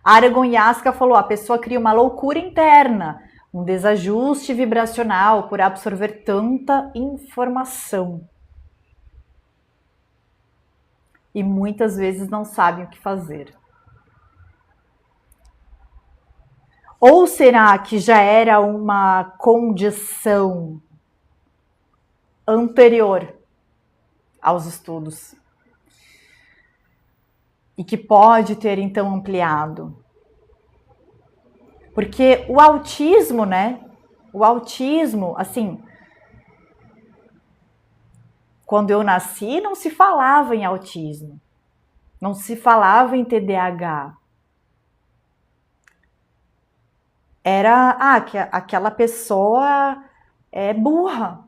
Aragon e Asca falou, a pessoa cria uma loucura interna, um desajuste vibracional por absorver tanta informação. E muitas vezes não sabem o que fazer. Ou será que já era uma condição anterior aos estudos? E que pode ter, então, ampliado? Porque o autismo, né? O autismo, assim, Quando eu nasci, não se falava em autismo, não se falava em TDAH. Era, aquela pessoa é burra.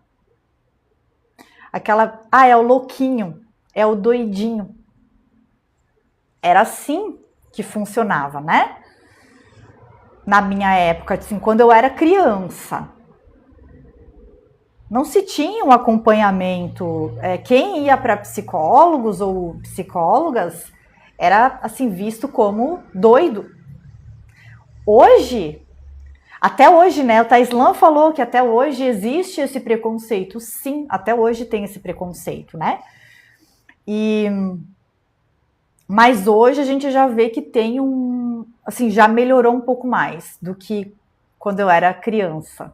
É o louquinho, é o doidinho. Era assim que funcionava, né? Na minha época, assim, quando eu era criança. Não se tinha um acompanhamento. Quem ia para psicólogos ou psicólogas era assim visto como doido. Hoje, até hoje, né? O Taislan falou que até hoje existe esse preconceito. Sim, até hoje tem esse preconceito, né? Mas hoje a gente já vê que tem assim, já melhorou um pouco mais do que quando eu era criança.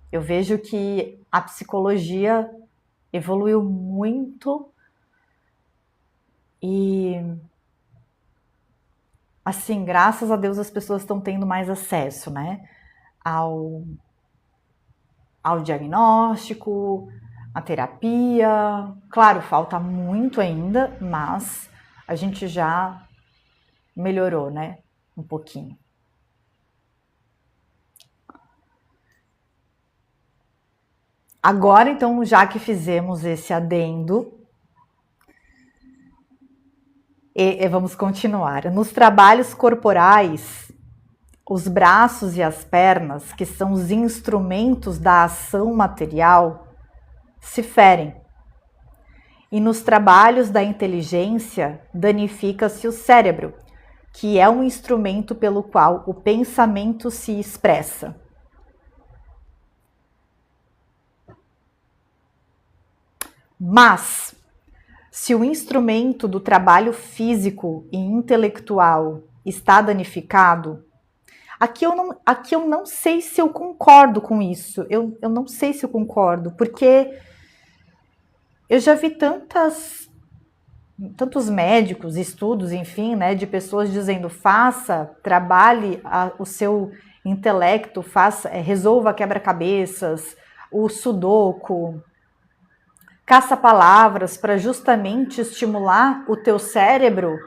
Eu vejo que a psicologia evoluiu muito e, assim, graças a Deus as pessoas estão tendo mais acesso, né, ao diagnóstico, à terapia. Claro, falta muito ainda, mas a gente já melhorou, né, um pouquinho. Agora, então, já que fizemos esse adendo, vamos continuar. Nos trabalhos corporais, os braços e as pernas, que são os instrumentos da ação material, se ferem. E nos trabalhos da inteligência, danifica-se o cérebro, que é um instrumento pelo qual o pensamento se expressa. Mas, se o instrumento do trabalho físico e intelectual está danificado, aqui eu não sei se eu concordo com isso. Eu não sei se eu concordo, porque eu já vi tantos médicos, estudos, enfim, né, de pessoas dizendo trabalhe o seu intelecto, resolva quebra-cabeças, o sudoku, caça palavras para justamente estimular o teu cérebro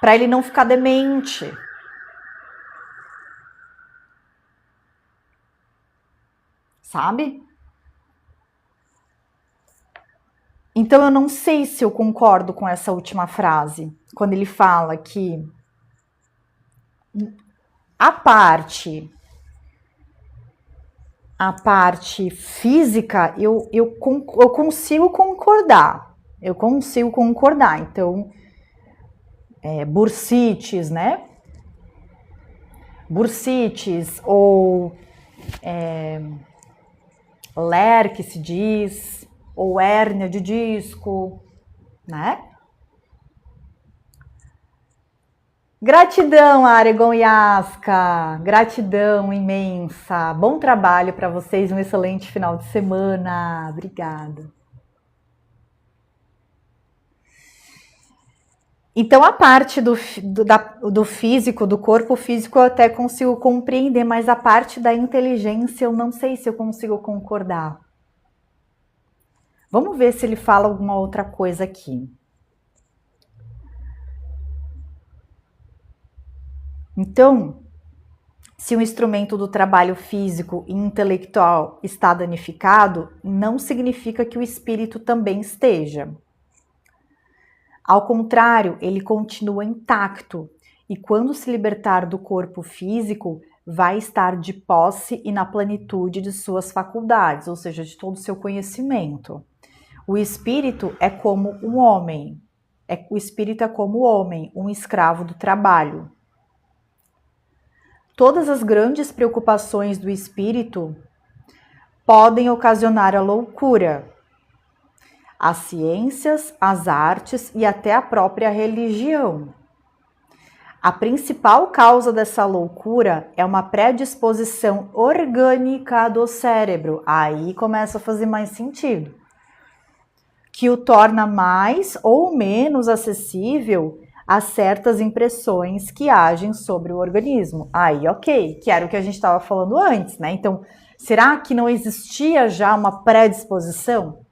para ele não ficar demente. Sabe? Então eu não sei se eu concordo com essa última frase, quando ele fala que a parte física eu consigo concordar. Eu consigo concordar. Então, bursites, né? Bursites ou LER, que se diz, ou hérnia de disco, né? Gratidão, Aregon e Asca, gratidão imensa, bom trabalho para vocês, um excelente final de semana, obrigada. Então a parte do físico, do corpo físico eu até consigo compreender, mas a parte da inteligência eu não sei se eu consigo concordar. Vamos ver se ele fala alguma outra coisa aqui. Então, se o instrumento do trabalho físico e intelectual está danificado, não significa que o espírito também esteja. Ao contrário, ele continua intacto e quando se libertar do corpo físico, vai estar de posse e na plenitude de suas faculdades, ou seja, de todo o seu conhecimento. O espírito é como um homem, o espírito é como o homem, um escravo do trabalho. Todas as grandes preocupações do espírito podem ocasionar a loucura. As ciências, as artes e até a própria religião. A principal causa dessa loucura é uma predisposição orgânica do cérebro. Aí começa a fazer mais sentido. Que o torna mais ou menos acessível a certas impressões que agem sobre o organismo. Aí, ok, que era o que a gente estava falando antes, né? Então, será que não existia já uma predisposição?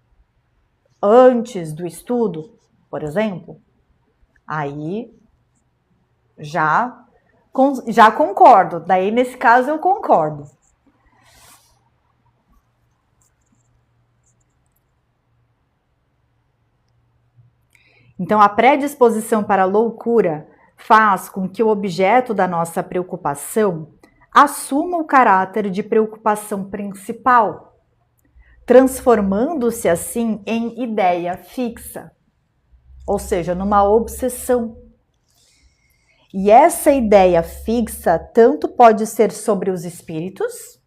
antes do estudo, por exemplo, aí já concordo. Daí, nesse caso, eu concordo. Então, a predisposição para a loucura faz com que o objeto da nossa preocupação assuma o caráter de preocupação principal, transformando-se assim em ideia fixa, ou seja, numa obsessão. E essa ideia fixa tanto pode ser sobre os espíritos,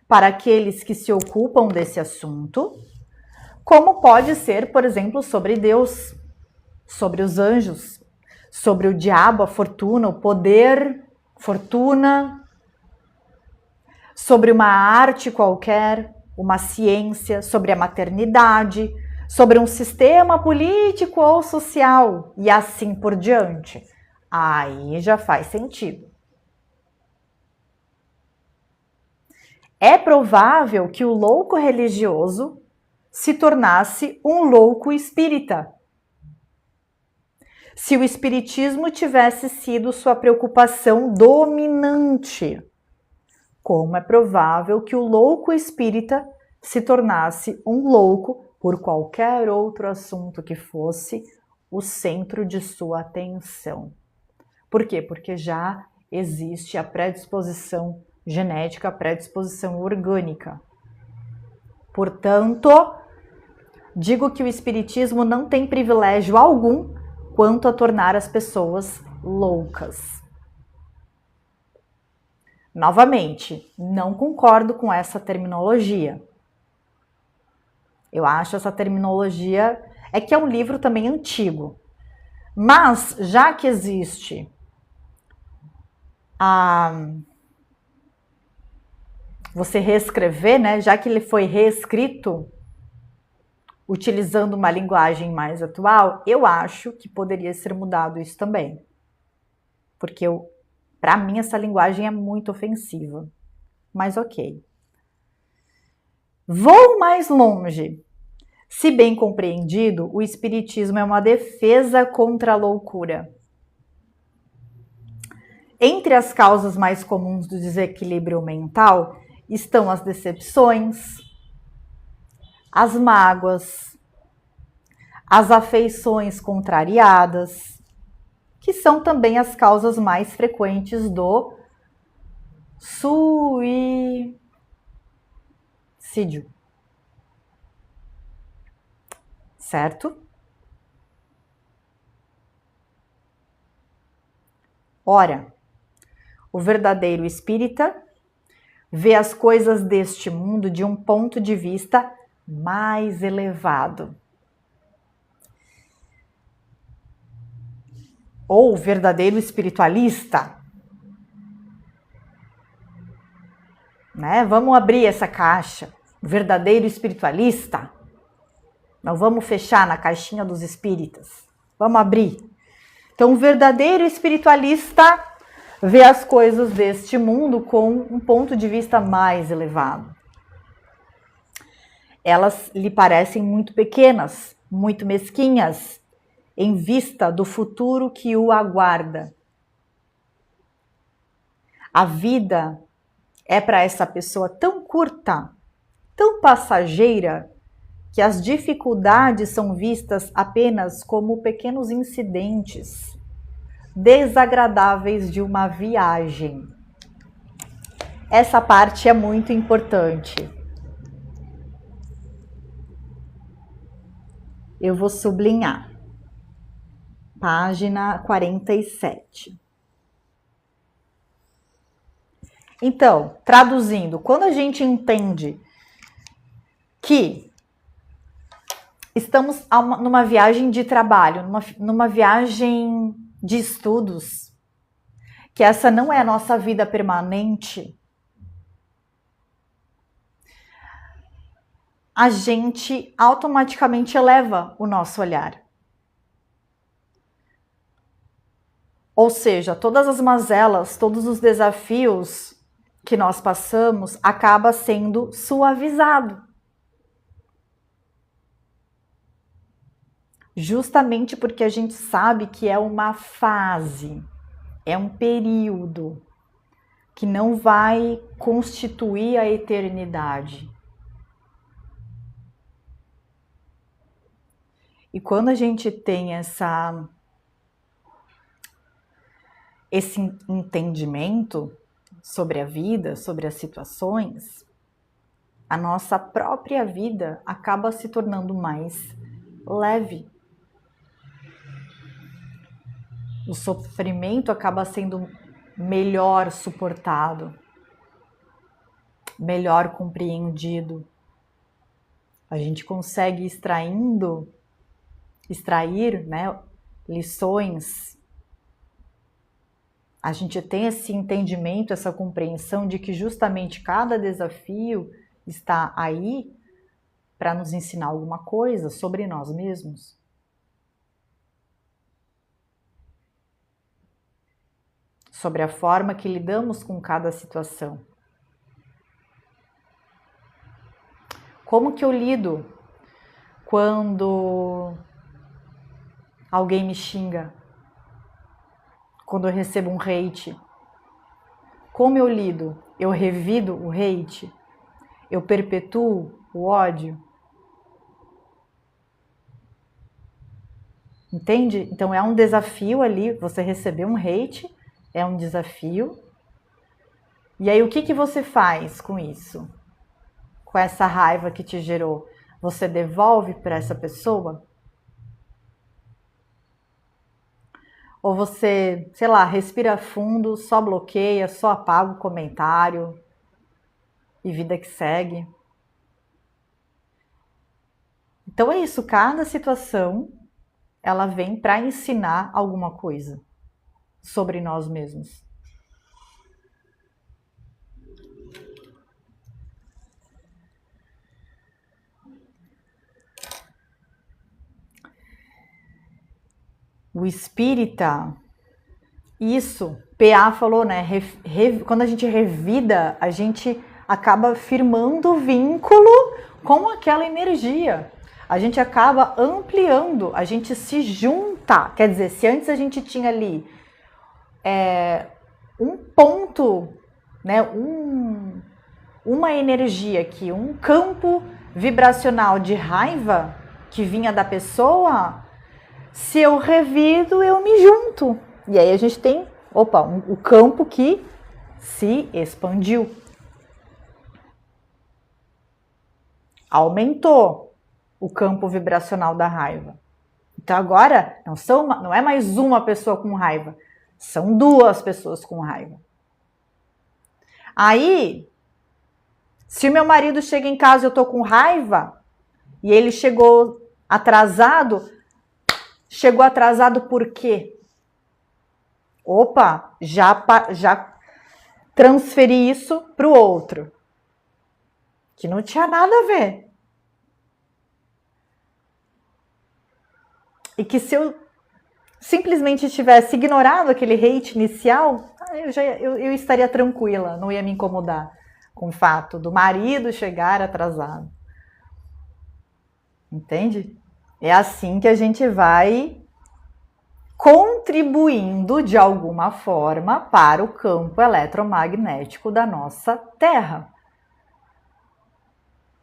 para aqueles que se ocupam desse assunto, como pode ser, por exemplo, sobre Deus, sobre os anjos, sobre o diabo, a fortuna, o poder, fortuna, sobre uma arte qualquer, uma ciência, sobre a maternidade, sobre um sistema político ou social e assim por diante. Aí já faz sentido. É provável que o louco religioso se tornasse um louco espírita, se o espiritismo tivesse sido sua preocupação dominante, como é provável que o louco espírita se tornasse um louco por qualquer outro assunto que fosse o centro de sua atenção. Por quê? Porque já existe a predisposição genética, a predisposição orgânica. Portanto, digo que o espiritismo não tem privilégio algum quanto a tornar as pessoas loucas. Novamente, não concordo com essa terminologia. Eu acho essa terminologia... É que é um livro também antigo. Mas, já que existe você reescrever, né? Já que ele foi reescrito utilizando uma linguagem mais atual, eu acho que poderia ser mudado isso também. Porque para mim essa linguagem é muito ofensiva. Mas ok. Vou mais longe. Se bem compreendido, o espiritismo é uma defesa contra a loucura. Entre as causas mais comuns do desequilíbrio mental estão as decepções, as mágoas, as afeições contrariadas, que são também as causas mais frequentes do suicídio. Certo? Ora, o verdadeiro espírita vê as coisas deste mundo de um ponto de vista mais elevado. Ou verdadeiro espiritualista, né? Vamos abrir essa caixa. Verdadeiro espiritualista. Não vamos fechar na caixinha dos espíritas. Vamos abrir. Então, o verdadeiro espiritualista vê as coisas deste mundo com um ponto de vista mais elevado. Elas lhe parecem muito pequenas, muito mesquinhas, em vista do futuro que o aguarda. A vida é para essa pessoa tão curta, tão passageira, que as dificuldades são vistas apenas como pequenos incidentes desagradáveis de uma viagem. Essa parte é muito importante. Eu vou sublinhar. Página 47. Então, traduzindo, quando a gente entende que estamos numa viagem de trabalho, numa viagem de estudos, que essa não é a nossa vida permanente, a gente automaticamente eleva o nosso olhar. Ou seja, todas as mazelas, todos os desafios que nós passamos acaba sendo suavizado. justamente porque a gente sabe que é uma fase, é um período que não vai constituir a eternidade. E quando a gente tem esse entendimento sobre a vida, sobre as situações, a nossa própria vida acaba se tornando mais leve. O sofrimento acaba sendo melhor suportado, melhor compreendido. A gente consegue extrair, né, lições. A gente tem esse entendimento, essa compreensão de que justamente cada desafio está aí para nos ensinar alguma coisa sobre nós mesmos. Sobre a forma que lidamos com cada situação. Como que eu lido quando alguém me xinga? Quando eu recebo um hate? Como eu lido? Eu revido o hate? Eu perpetuo o ódio? Entende? Então é um desafio ali, você receber um hate, é um desafio. E aí o que você faz com isso? Com essa raiva que te gerou? Você devolve para essa pessoa? Ou você, sei lá, respira fundo, só bloqueia, só apaga o comentário e vida que segue? Então é isso, cada situação ela vem para ensinar alguma coisa sobre nós mesmos. O espírita, isso, PA falou, né? Quando a gente revida, a gente acaba firmando vínculo com aquela energia. A gente acaba ampliando, a gente se junta. Quer dizer, se antes a gente tinha ali um ponto, né? Uma energia aqui, um campo vibracional de raiva que vinha da pessoa, se eu revido, eu me junto. E aí a gente tem, o campo que se expandiu. Aumentou o campo vibracional da raiva. Então agora não é mais uma pessoa com raiva, são duas pessoas com raiva. Aí, se meu marido chega em casa e eu tô com raiva, e ele chegou atrasado por quê? Já transferi isso para o outro, que não tinha nada a ver. E que se eu simplesmente tivesse ignorado aquele hate inicial, eu estaria tranquila, não ia me incomodar com o fato do marido chegar atrasado. Entende? É assim que a gente vai contribuindo de alguma forma para o campo eletromagnético da nossa Terra.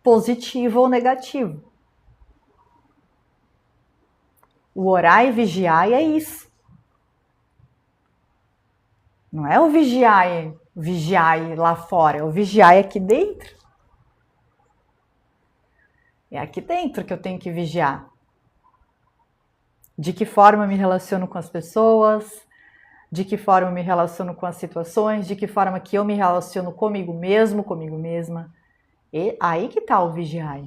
Positivo ou negativo. O orar e vigiar é isso. Não é o vigiar lá fora, é o vigiar aqui dentro. É aqui dentro que eu tenho que vigiar. De que forma eu me relaciono com as pessoas, de que forma eu me relaciono com as situações, de que forma que eu me relaciono comigo mesmo, comigo mesma. E aí que está o vigiar.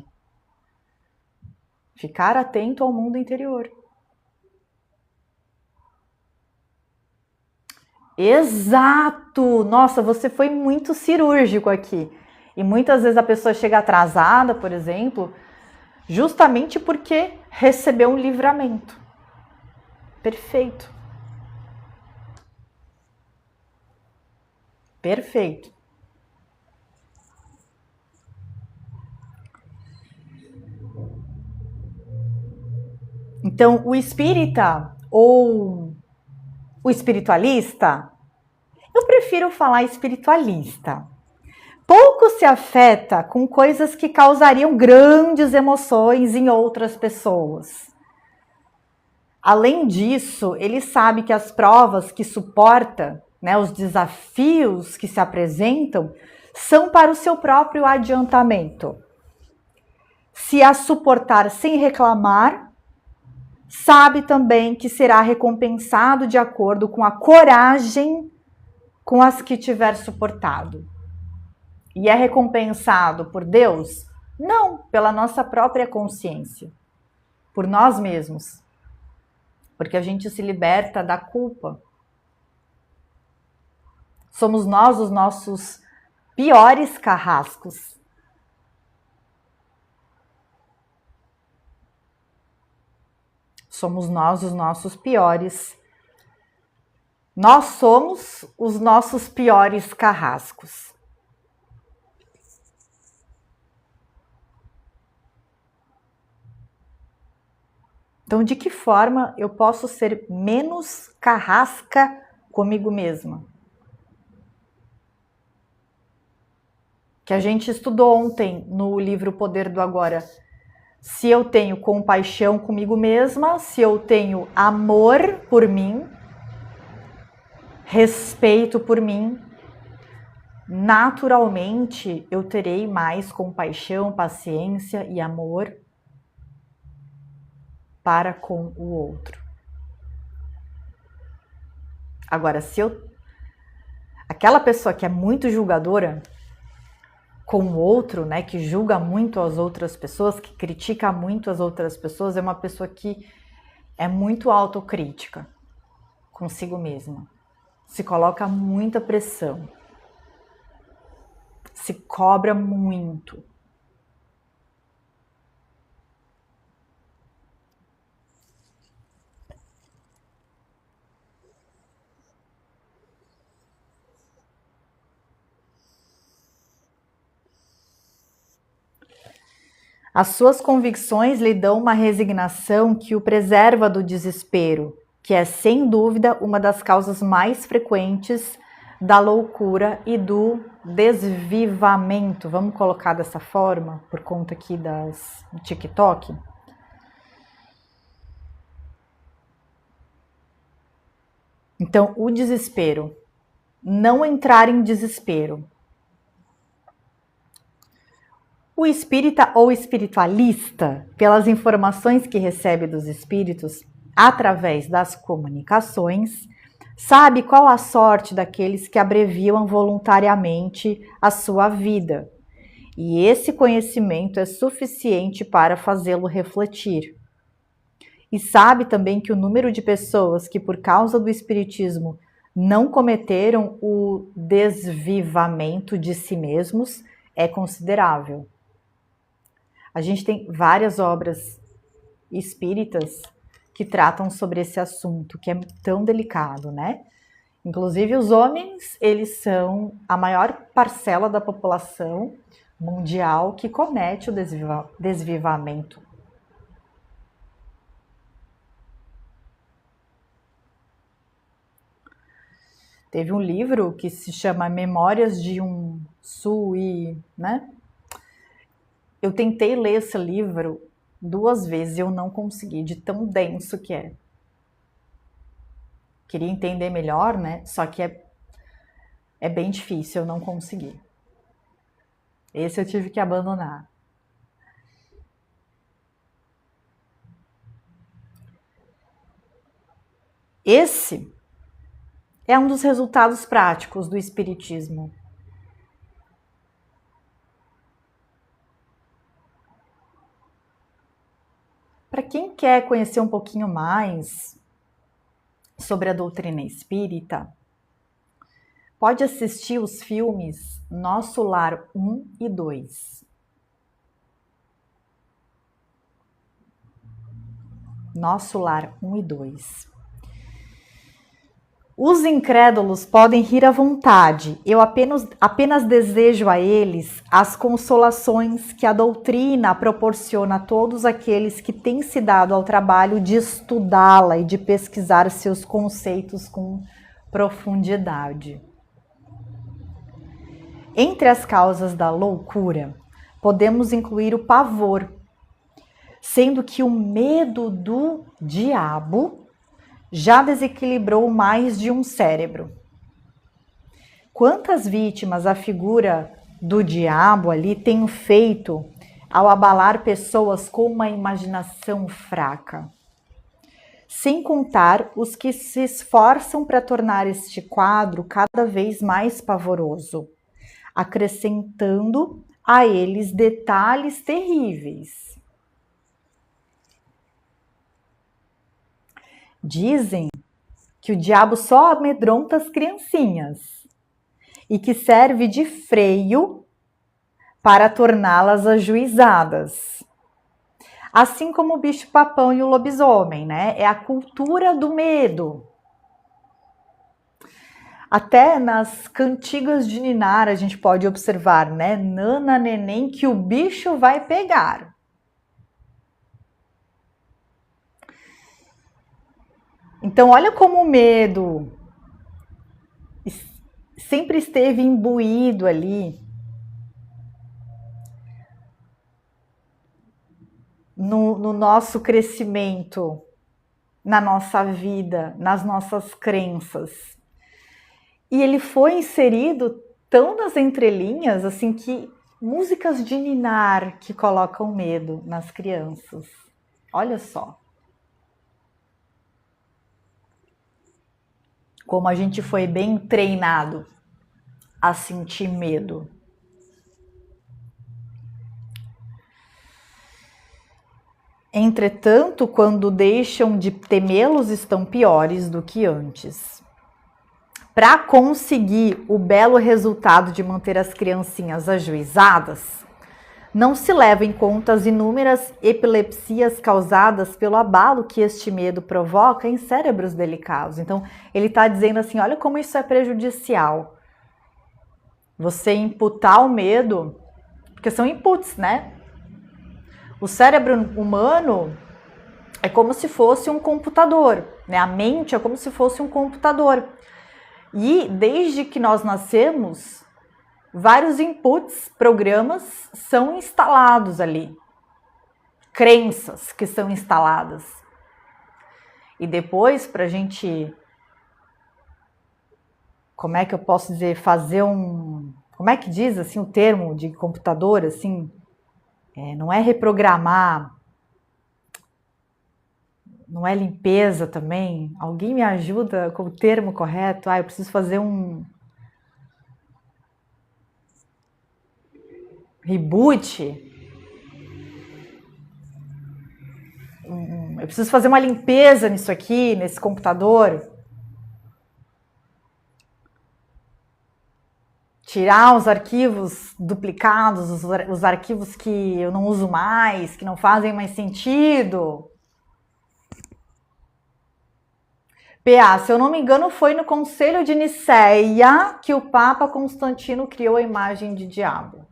Ficar atento ao mundo interior. Exato! Nossa, você foi muito cirúrgico aqui. E muitas vezes a pessoa chega atrasada, por exemplo, justamente porque recebeu um livramento. Perfeito. Perfeito. Então, o espírita ou o espiritualista, eu prefiro falar espiritualista. Pouco se afeta com coisas que causariam grandes emoções em outras pessoas. Além disso, ele sabe que as provas que suporta, né, os desafios que se apresentam, são para o seu próprio adiantamento. Se as suportar sem reclamar, sabe também que será recompensado de acordo com a coragem com as que tiver suportado. E é recompensado por Deus? Não, pela nossa própria consciência, por nós mesmos. Porque a gente se liberta da culpa. Somos nós os nossos piores carrascos. Somos nós os nossos piores. Nós somos os nossos piores carrascos. Então, de que forma eu posso ser menos carrasca comigo mesma? Que a gente estudou ontem no livro O Poder do Agora. Se eu tenho compaixão comigo mesma, se eu tenho amor por mim, respeito por mim, naturalmente eu terei mais compaixão, paciência e amor para com o outro. Agora, se aquela pessoa que é muito julgadora com o outro, né, que julga muito as outras pessoas, que critica muito as outras pessoas, é uma pessoa que é muito autocrítica consigo mesma. Se coloca muita pressão. Se cobra muito. As suas convicções lhe dão uma resignação que o preserva do desespero, que é, sem dúvida, uma das causas mais frequentes da loucura e do desvivamento. Vamos colocar dessa forma, por conta aqui do TikTok? Então, o desespero. Não entrar em desespero. O espírita ou espiritualista, pelas informações que recebe dos espíritos através das comunicações, sabe qual a sorte daqueles que abreviam voluntariamente a sua vida. E esse conhecimento é suficiente para fazê-lo refletir. E sabe também que o número de pessoas que, por causa do espiritismo, não cometeram o desvivamento de si mesmos é considerável. A gente tem várias obras espíritas que tratam sobre esse assunto, que é tão delicado, né? Inclusive, os homens, eles são a maior parcela da população mundial que comete o desvivamento. Teve um livro que se chama Memórias de um Sui, né? Eu tentei ler esse livro 2 vezes e eu não consegui, de tão denso que é. Queria entender melhor, né? Só que é bem difícil, eu não consegui. Esse eu tive que abandonar. Esse é um dos resultados práticos do espiritismo. Para quem quer conhecer um pouquinho mais sobre a doutrina espírita, pode assistir os filmes Nosso Lar 1 e 2. Nosso Lar 1 e 2. Os incrédulos podem rir à vontade, eu apenas desejo a eles as consolações que a doutrina proporciona a todos aqueles que têm se dado ao trabalho de estudá-la e de pesquisar seus conceitos com profundidade. Entre as causas da loucura, podemos incluir o pavor, sendo que o medo do diabo já desequilibrou mais de um cérebro. Quantas vítimas a figura do diabo ali tem feito ao abalar pessoas com uma imaginação fraca? Sem contar os que se esforçam para tornar este quadro cada vez mais pavoroso, acrescentando a eles detalhes terríveis. Dizem que o diabo só amedronta as criancinhas e que serve de freio para torná-las ajuizadas. Assim como o bicho-papão e o lobisomem, né? É a cultura do medo. Até nas cantigas de ninar a gente pode observar, né? Nana, neném, que o bicho vai pegar. Então, olha como o medo sempre esteve imbuído ali no nosso crescimento, na nossa vida, nas nossas crenças. E ele foi inserido tão nas entrelinhas, assim, que músicas de ninar que colocam medo nas crianças. Olha só. Como a gente foi bem treinado a sentir medo. Entretanto, quando deixam de temê-los, estão piores do que antes. Para conseguir o belo resultado de manter as criancinhas ajuizadas, não se leva em conta as inúmeras epilepsias causadas pelo abalo que este medo provoca em cérebros delicados. Então, ele está dizendo assim, olha como isso é prejudicial. Você imputar o medo, porque são inputs, né? O cérebro humano é como se fosse um computador, né? A mente é como se fosse um computador. E desde que nós nascemos, vários inputs, programas são instalados ali. Crenças que são instaladas. E depois, para a gente, como é que eu posso dizer, fazer um... Como é que diz assim o termo de computador, assim? Não é reprogramar, não é limpeza também. Alguém me ajuda com o termo correto? Eu preciso fazer um reboot. Eu preciso fazer uma limpeza nisso aqui, nesse computador. Tirar os arquivos duplicados, os arquivos que eu não uso mais, que não fazem mais sentido. PA, se eu não me engano, foi no Conselho de Nicéia que o Papa Constantino criou a imagem de diabo.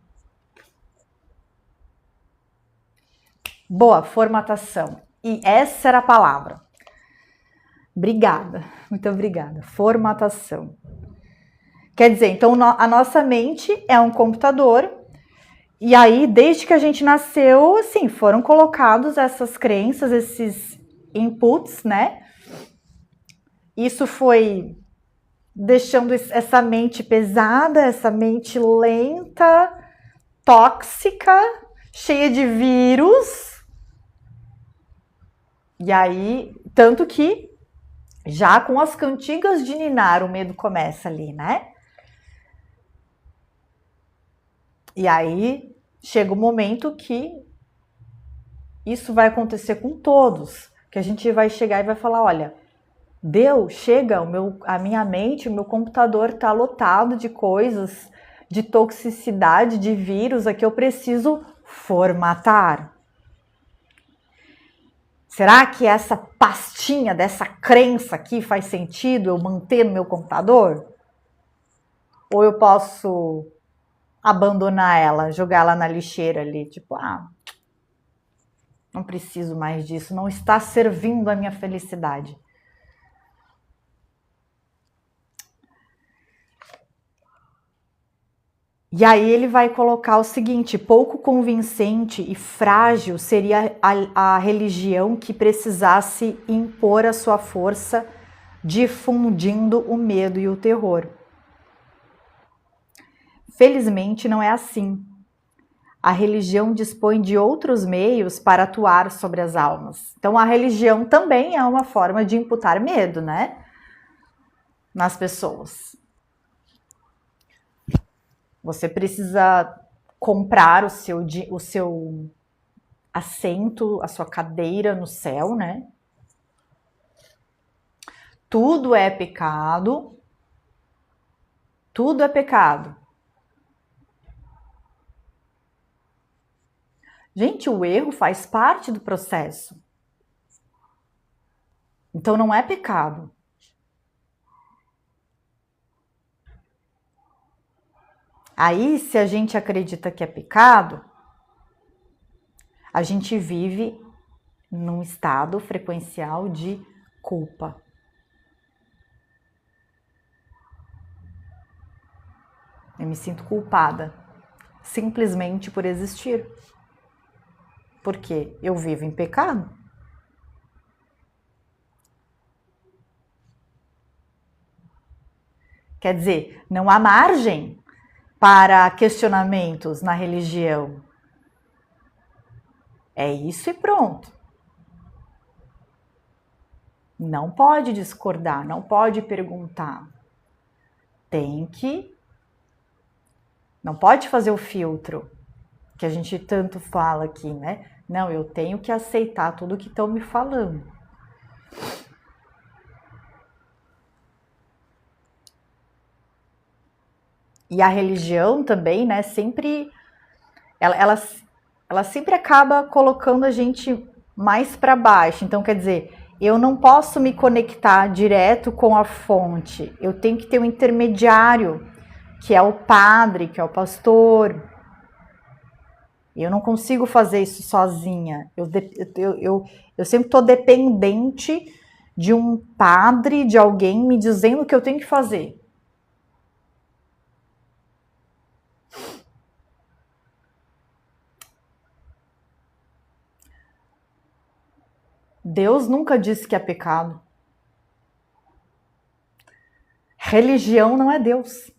Boa, formatação. E essa era a palavra. Obrigada, muito obrigada. Formatação. Quer dizer, então a nossa mente é um computador e aí, desde que a gente nasceu, assim, foram colocados essas crenças, esses inputs, né? Isso foi deixando essa mente pesada, essa mente lenta, tóxica, cheia de vírus. E aí, tanto que já com as cantigas de ninar o medo começa ali, né? E aí chega o momento que isso vai acontecer com todos, que a gente vai chegar e vai falar, olha, deu, chega, a minha mente, o meu computador está lotado de coisas, de toxicidade, de vírus, aqui eu preciso formatar. Será que essa pastinha dessa crença aqui faz sentido eu manter no meu computador? Ou eu posso abandonar ela, jogar ela na lixeira ali, tipo, não preciso mais disso, não está servindo a minha felicidade. E aí ele vai colocar o seguinte: pouco convincente e frágil seria a religião que precisasse impor a sua força, difundindo o medo e o terror. Felizmente não é assim. A religião dispõe de outros meios para atuar sobre as almas. Então a religião também é uma forma de imputar medo, né? Nas pessoas. Você precisa comprar o seu assento, a sua cadeira no céu, né? Tudo é pecado. Tudo é pecado. Gente, o erro faz parte do processo. Então não é pecado. Aí, se a gente acredita que é pecado, a gente vive num estado frequencial de culpa. Eu me sinto culpada, simplesmente por existir. Porque eu vivo em pecado. Quer dizer, não há margem para questionamentos na religião. É isso e pronto. Não pode discordar, não pode perguntar. Não pode fazer o filtro que a gente tanto fala aqui, né? Não, eu tenho que aceitar tudo que estão me falando. E a religião também, né? Sempre ela sempre acaba colocando a gente mais para baixo. Então, quer dizer, eu não posso me conectar direto com a fonte. Eu tenho que ter um intermediário, que é o padre, que é o pastor. Eu não consigo fazer isso sozinha. Eu sempre estou dependente de um padre, de alguém me dizendo o que eu tenho que fazer. Deus nunca disse que é pecado. Religião não é Deus.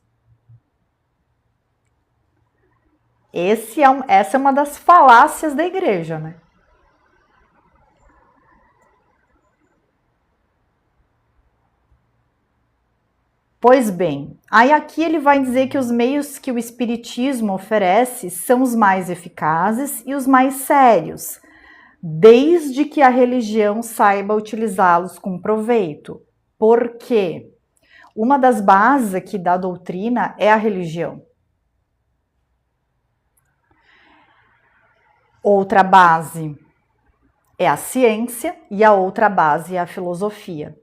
Essa é uma das falácias da igreja, né? Pois bem, aí aqui ele vai dizer que os meios que o espiritismo oferece são os mais eficazes e os mais sérios, desde que a religião saiba utilizá-los com proveito. Por quê? Uma das bases aqui da doutrina é a religião. Outra base é a ciência e a outra base é a filosofia.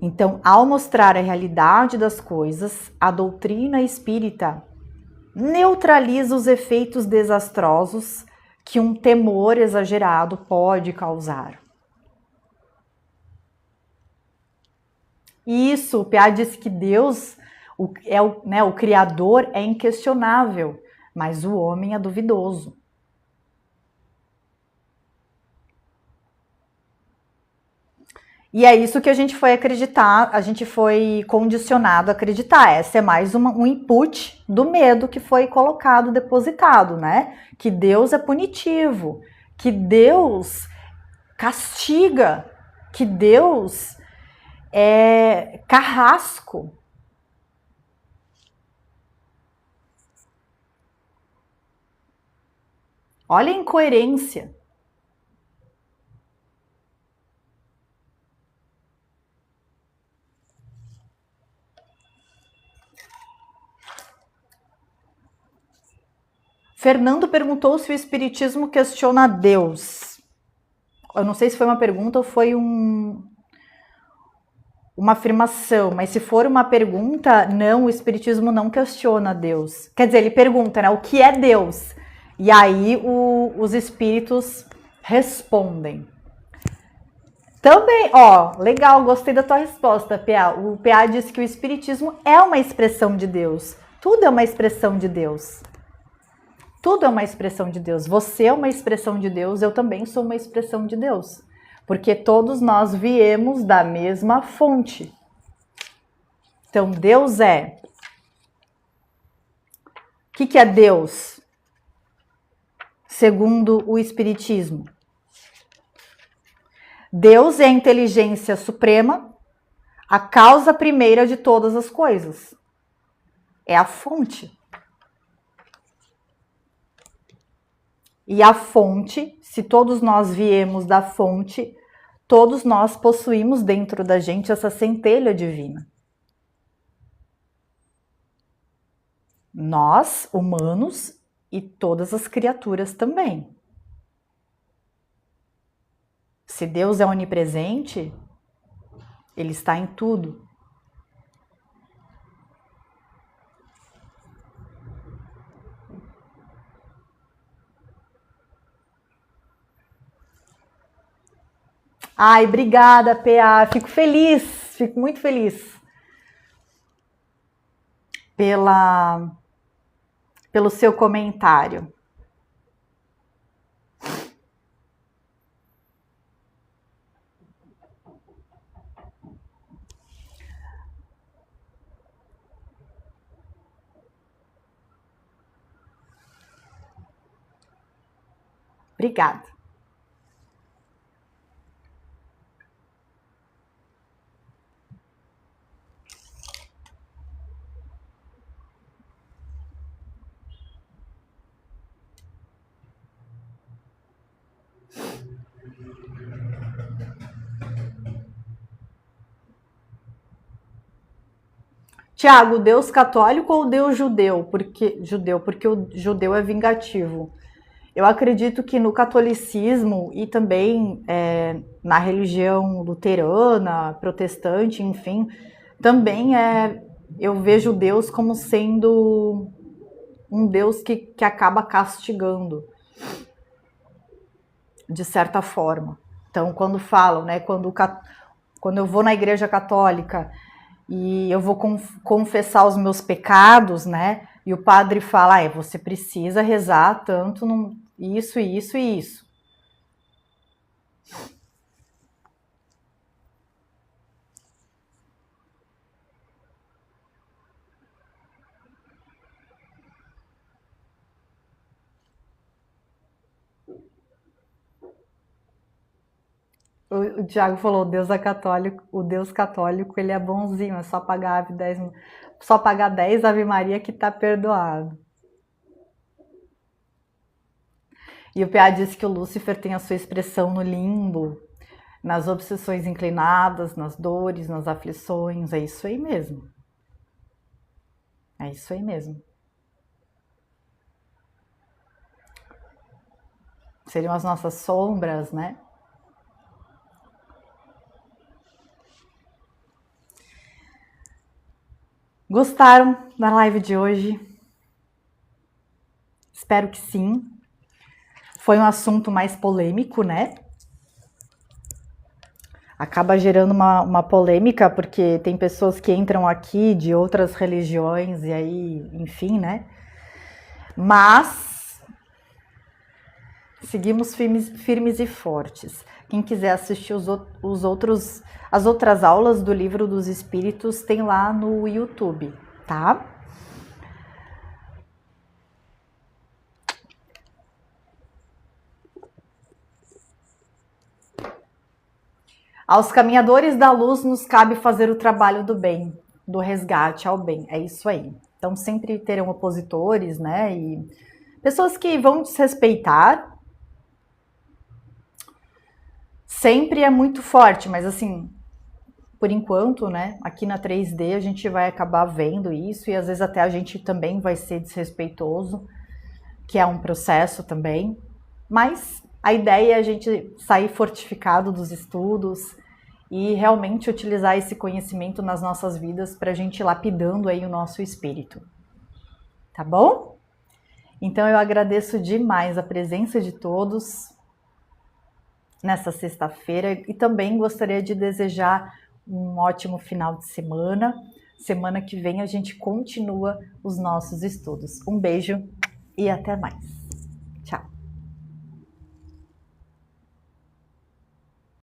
Então, ao mostrar a realidade das coisas, a doutrina espírita neutraliza os efeitos desastrosos que um temor exagerado pode causar. Isso, o Piaget disse que Deus, o Criador, é inquestionável, mas o homem é duvidoso. E é isso que a gente foi acreditar, a gente foi condicionado a acreditar. Essa é mais um input do medo que foi colocado, depositado, né? Que Deus é punitivo, que Deus castiga, que Deus é carrasco. Olha a incoerência. Fernando perguntou se o Espiritismo questiona Deus. Eu não sei se foi uma pergunta ou foi uma afirmação, mas se for uma pergunta, não, o Espiritismo não questiona Deus. Quer dizer, ele pergunta, né, o que é Deus? E aí os espíritos respondem. Também, ó, legal, gostei da tua resposta, PA. O PA disse que o Espiritismo é uma expressão de Deus. Tudo é uma expressão de Deus. Tudo é uma expressão de Deus. Você é uma expressão de Deus, eu também sou uma expressão de Deus. Porque todos nós viemos da mesma fonte. Então, Deus é. O que é Deus? Segundo o Espiritismo. Deus é a inteligência suprema, a causa primeira de todas as coisas. É a fonte. E a fonte, se todos nós viemos da fonte, todos nós possuímos dentro da gente essa centelha divina. Nós, humanos, e todas as criaturas também. Se Deus é onipresente, Ele está em tudo. Ai, obrigada, PA. Fico feliz, fico muito feliz pelo seu comentário. Obrigada. Tiago, Deus católico ou Deus judeu? Porque o judeu é vingativo. Eu acredito que no catolicismo e também na religião luterana, protestante, enfim, também eu vejo Deus como sendo um Deus que acaba castigando, de certa forma. Então, quando falam, né, quando eu vou na igreja católica e eu vou confessar os meus pecados, né, e o padre fala, você precisa rezar tanto, isso, isso e isso. O Thiago falou, o Deus católico, ele é bonzinho, é só pagar 10 Ave Maria que tá perdoado. E o PA disse que o Lúcifer tem a sua expressão no limbo, nas obsessões inclinadas, nas dores, nas aflições. É isso aí mesmo. É isso aí mesmo. Seriam as nossas sombras, né? Gostaram da live de hoje? Espero que sim. Foi um assunto mais polêmico, né? Acaba gerando uma polêmica, porque tem pessoas que entram aqui de outras religiões e aí, enfim, né? Mas seguimos firmes e fortes. Quem quiser assistir as outras aulas do Livro dos Espíritos, tem lá no YouTube, tá? Aos caminhadores da luz nos cabe fazer o trabalho do bem, do resgate ao bem. É isso aí. Então sempre terão opositores, né? E pessoas que vão desrespeitar. Sempre é muito forte, mas assim, por enquanto, né? Aqui na 3D a gente vai acabar vendo isso e às vezes até a gente também vai ser desrespeitoso, que é um processo também, mas a ideia é a gente sair fortificado dos estudos e realmente utilizar esse conhecimento nas nossas vidas para a gente ir lapidando aí o nosso espírito. Tá bom? Então eu agradeço demais a presença de todos nessa sexta-feira e também gostaria de desejar um ótimo final de semana. Semana que vem a gente continua os nossos estudos. Um beijo e até mais.